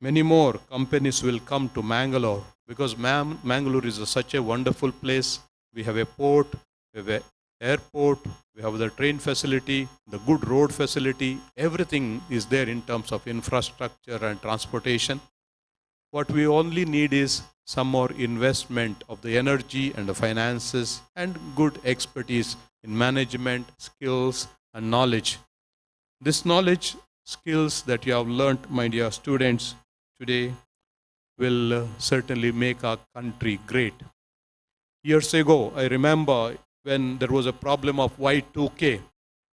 many more companies will come to Mangalore because Mangalore is such a wonderful place. We have a port, we have an airport, we have the train facility, the good road facility. Everything is there in terms of infrastructure and transportation. What we only need is some more investment of the energy and the finances and good expertise in management, skills, and knowledge. This knowledge, skills that you have learnt, my dear students, today will certainly make our country great. Years ago, I remember when there was a problem of Y2K.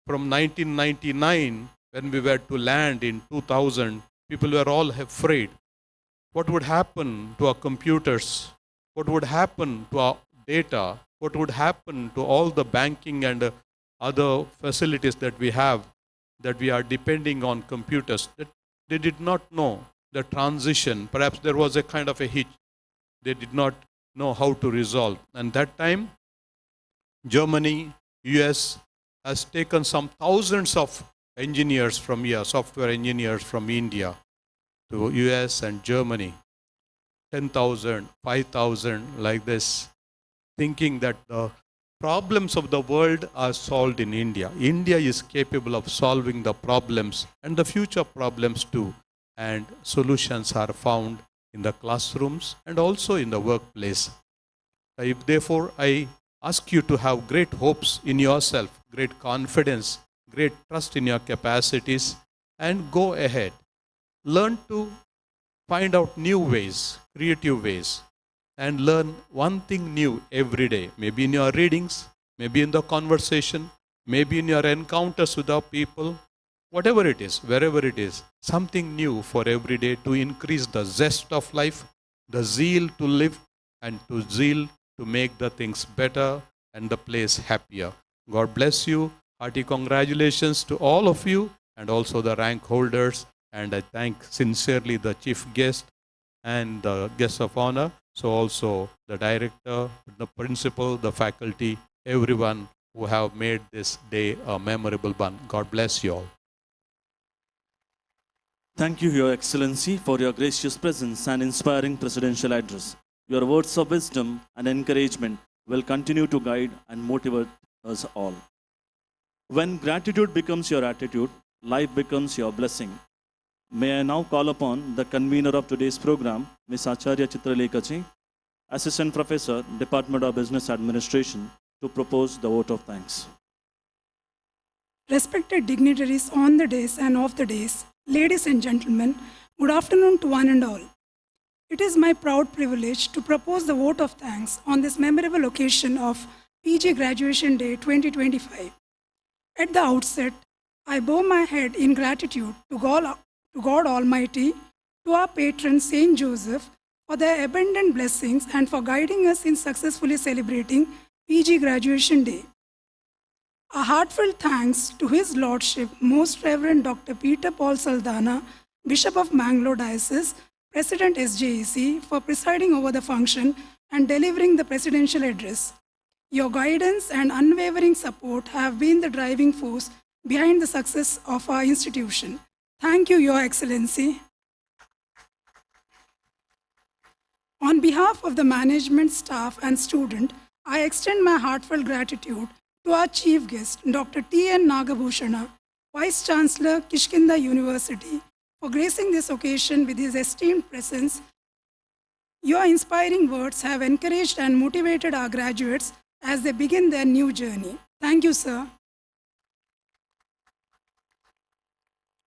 From 1999, when we were to land in 2000, people were all afraid. What would happen to our computers? What would happen to our data? What would happen to all the banking and other facilities that we have, that we are depending on computers? That they did not know the transition. Perhaps there was a kind of a hitch. They did not know how to resolve. And that time, Germany, US has taken some thousands of engineers from here, software engineers from India to US and Germany, 10,000, 5,000, like this, thinking that the problems of the world are solved in India. India is capable of solving the problems and the future problems too. And solutions are found in the classrooms and also in the workplace. Therefore, I ask you to have great hopes in yourself, great confidence, great trust in your capacities, and go ahead. Learn to find out new ways, creative ways, and learn one thing new every day. Maybe in your readings, maybe in the conversation, maybe in your encounters with our people, whatever it is, wherever it is, something new for every day to increase the zest of life, the zeal to live, and to zeal to make the things better and the place happier. God bless you. Hearty congratulations to all of you and also the rank holders. And I thank sincerely the chief guest and the guests of honor. So also the director, the principal, the faculty, everyone who have made this day a memorable one. God bless you all. Thank you, Your Excellency, for your gracious presence and inspiring presidential address. Your words of wisdom and encouragement will continue to guide and motivate us all. When gratitude becomes your attitude, life becomes your blessing. May I now call upon the convener of today's program, Ms. Acharya Chitralekha, Assistant Professor, Department of Business Administration, to propose the vote of thanks. Respected dignitaries on the days and off the days, ladies and gentlemen, good afternoon to one and all. It is my proud privilege to propose the vote of thanks on this memorable occasion of PG Graduation Day 2025. At the outset, I bow my head in gratitude to God Almighty, to our patron Saint Joseph, for their abundant blessings and for guiding us in successfully celebrating PG Graduation Day. A heartfelt thanks to His Lordship, Most Reverend Dr. Peter Paul Saldana, Bishop of Mangalore Diocese, President SJEC, for presiding over the function and delivering the presidential address. Your guidance and unwavering support have been the driving force behind the success of our institution. Thank you, Your Excellency. On behalf of the management, staff, and student, I extend my heartfelt gratitude to our chief guest, Dr. T.N. Nagabhushana, Vice Chancellor, Kishkinda University, for gracing this occasion with his esteemed presence. Your inspiring words have encouraged and motivated our graduates as they begin their new journey. Thank you, sir.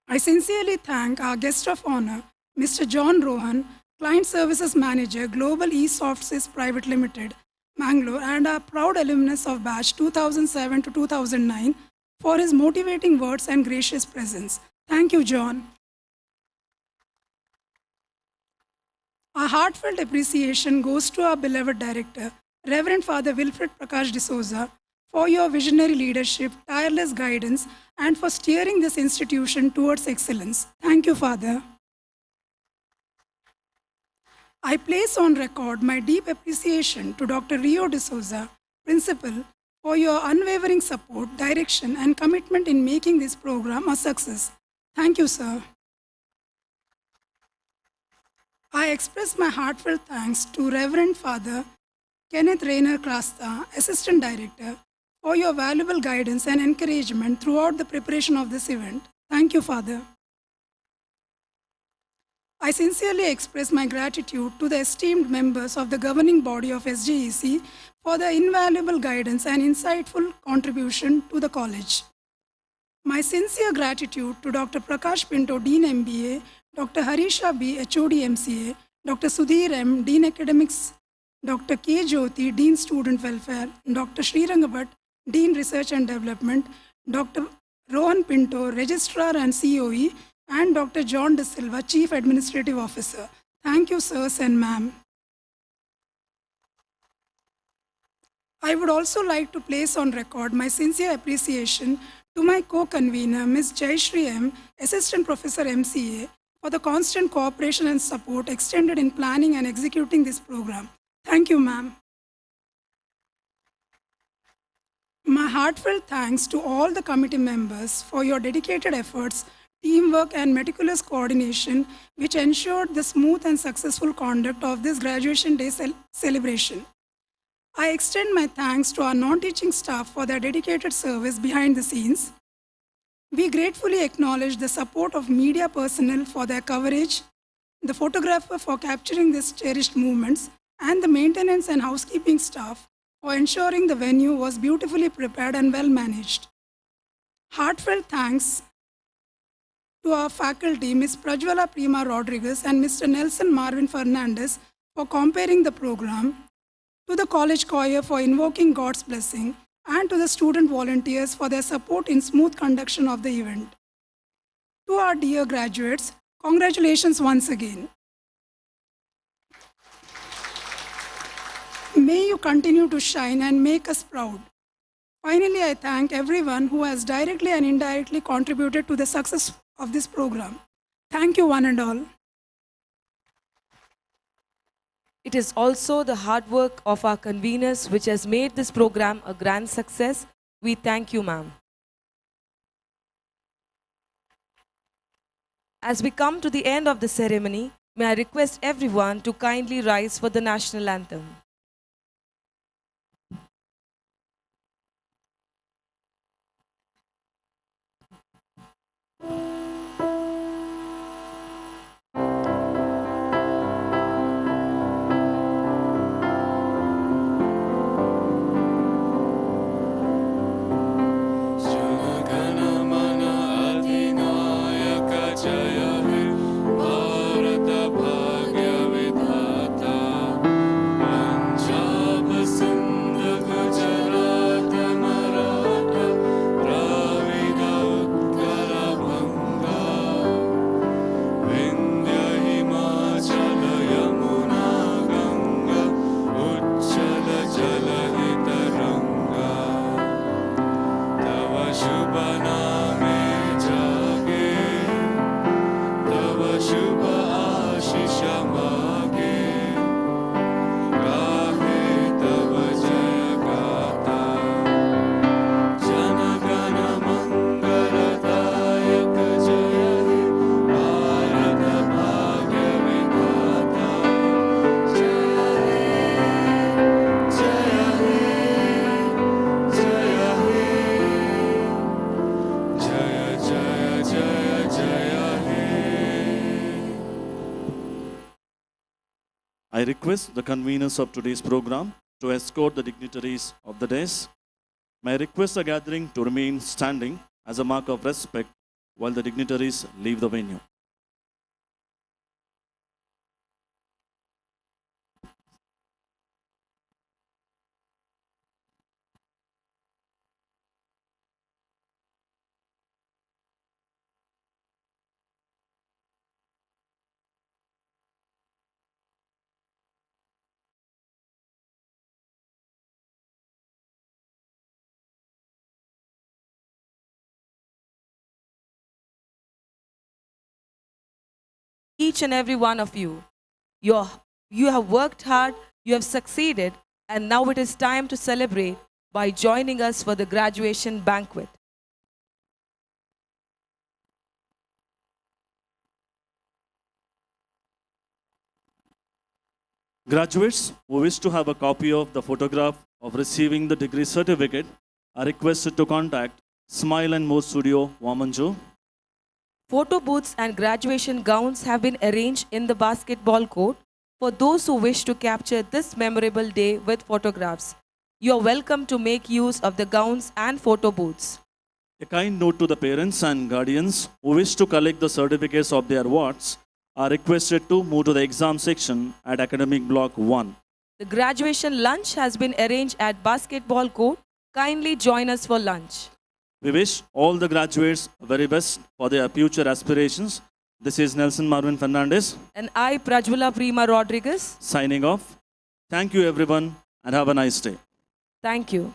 I sincerely thank our guest of honor, Mr. John Rohan, Client Services Manager, Global eSoftsys Private Limited, Mangalore, and our proud alumnus of batch 2007 to 2009 for his motivating words and gracious presence. Thank you, John. Our heartfelt appreciation goes to our beloved director, Reverend Father Wilfred Prakash D'Souza, for your visionary leadership, tireless guidance, and for steering this institution towards excellence. Thank you, Father. I place on record my deep appreciation to Dr. Rio D'Souza, Principal, for your unwavering support, direction, and commitment in making this program a success. Thank you, sir. I express my heartfelt thanks to Reverend Father Kenneth Rayner Krasta, Assistant Director, for your valuable guidance and encouragement throughout the preparation of this event. Thank you, Father. I sincerely express my gratitude to the esteemed members of the governing body of SJEC for their invaluable guidance and insightful contribution to the college. My sincere gratitude to Dr. Prakash Pinto, Dean MBA, Dr. Harisha B, HOD MCA, Dr. Sudhir M, Dean Academics, Dr. K. Jyoti, Dean Student Welfare, Dr. Srirangabat, Dean Research and Development, Dr. Rohan Pinto, Registrar and COE, and Dr. John De Silva, Chief Administrative Officer. Thank you, sirs and ma'am. I would also like to place on record my sincere appreciation to my co-convener, Ms. Joseρη M, Assistant Professor MCA, for the constant cooperation and support extended in planning and executing this program. Thank you, ma'am. My heartfelt thanks to all the committee members for your dedicated efforts, teamwork, and meticulous coordination, which ensured the smooth and successful conduct of this graduation day celebration. I extend my thanks to our non-teaching staff for their dedicated service behind the scenes. We gratefully acknowledge the support of media personnel for their coverage, the photographer for capturing these cherished moments, and the maintenance and housekeeping staff for ensuring the venue was beautifully prepared and well managed. Heartfelt thanks to our faculty, Ms. Prajwala Prima Rodriguez and Mr. Nelson Marvin Fernandez for comparing the program, to the college choir for invoking God's blessing, and to the student volunteers for their support in smooth conduction of the event. To our dear graduates, congratulations once again. May you continue to shine and make us proud. Finally, I thank everyone who has directly and indirectly contributed to the success of this program. Thank you, one and all. It is also the hard work of our conveners which has made this program a grand success. We thank you, ma'am. As we come to the end of the ceremony, may I request everyone to kindly rise for the national anthem. I request the conveners of today's program to escort the dignitaries of the days. May I request the gathering to remain standing as a mark of respect while the dignitaries leave the venue. Each and every one of you, you have worked hard, you have succeeded, and now it is time to celebrate by joining us for the graduation banquet. Graduates who wish to have a copy of the photograph of receiving the degree certificate are requested to contact Smile and More Studio, Vamanjoor. Photo booths and graduation gowns have been arranged in the basketball court for those who wish to capture this memorable day with photographs. You are welcome to make use of the gowns and photo booths. A kind note to the parents and guardians who wish to collect the certificates of their wards are requested to move to the exam section at Academic Block 1. The graduation lunch has been arranged at basketball court. Kindly join us for lunch. We wish all the graduates very best for their future aspirations. This is Nelson Marvin Fernandez. And I, Prajwala Prima Rodriguez. Signing off. Thank you everyone and have a nice day. Thank you.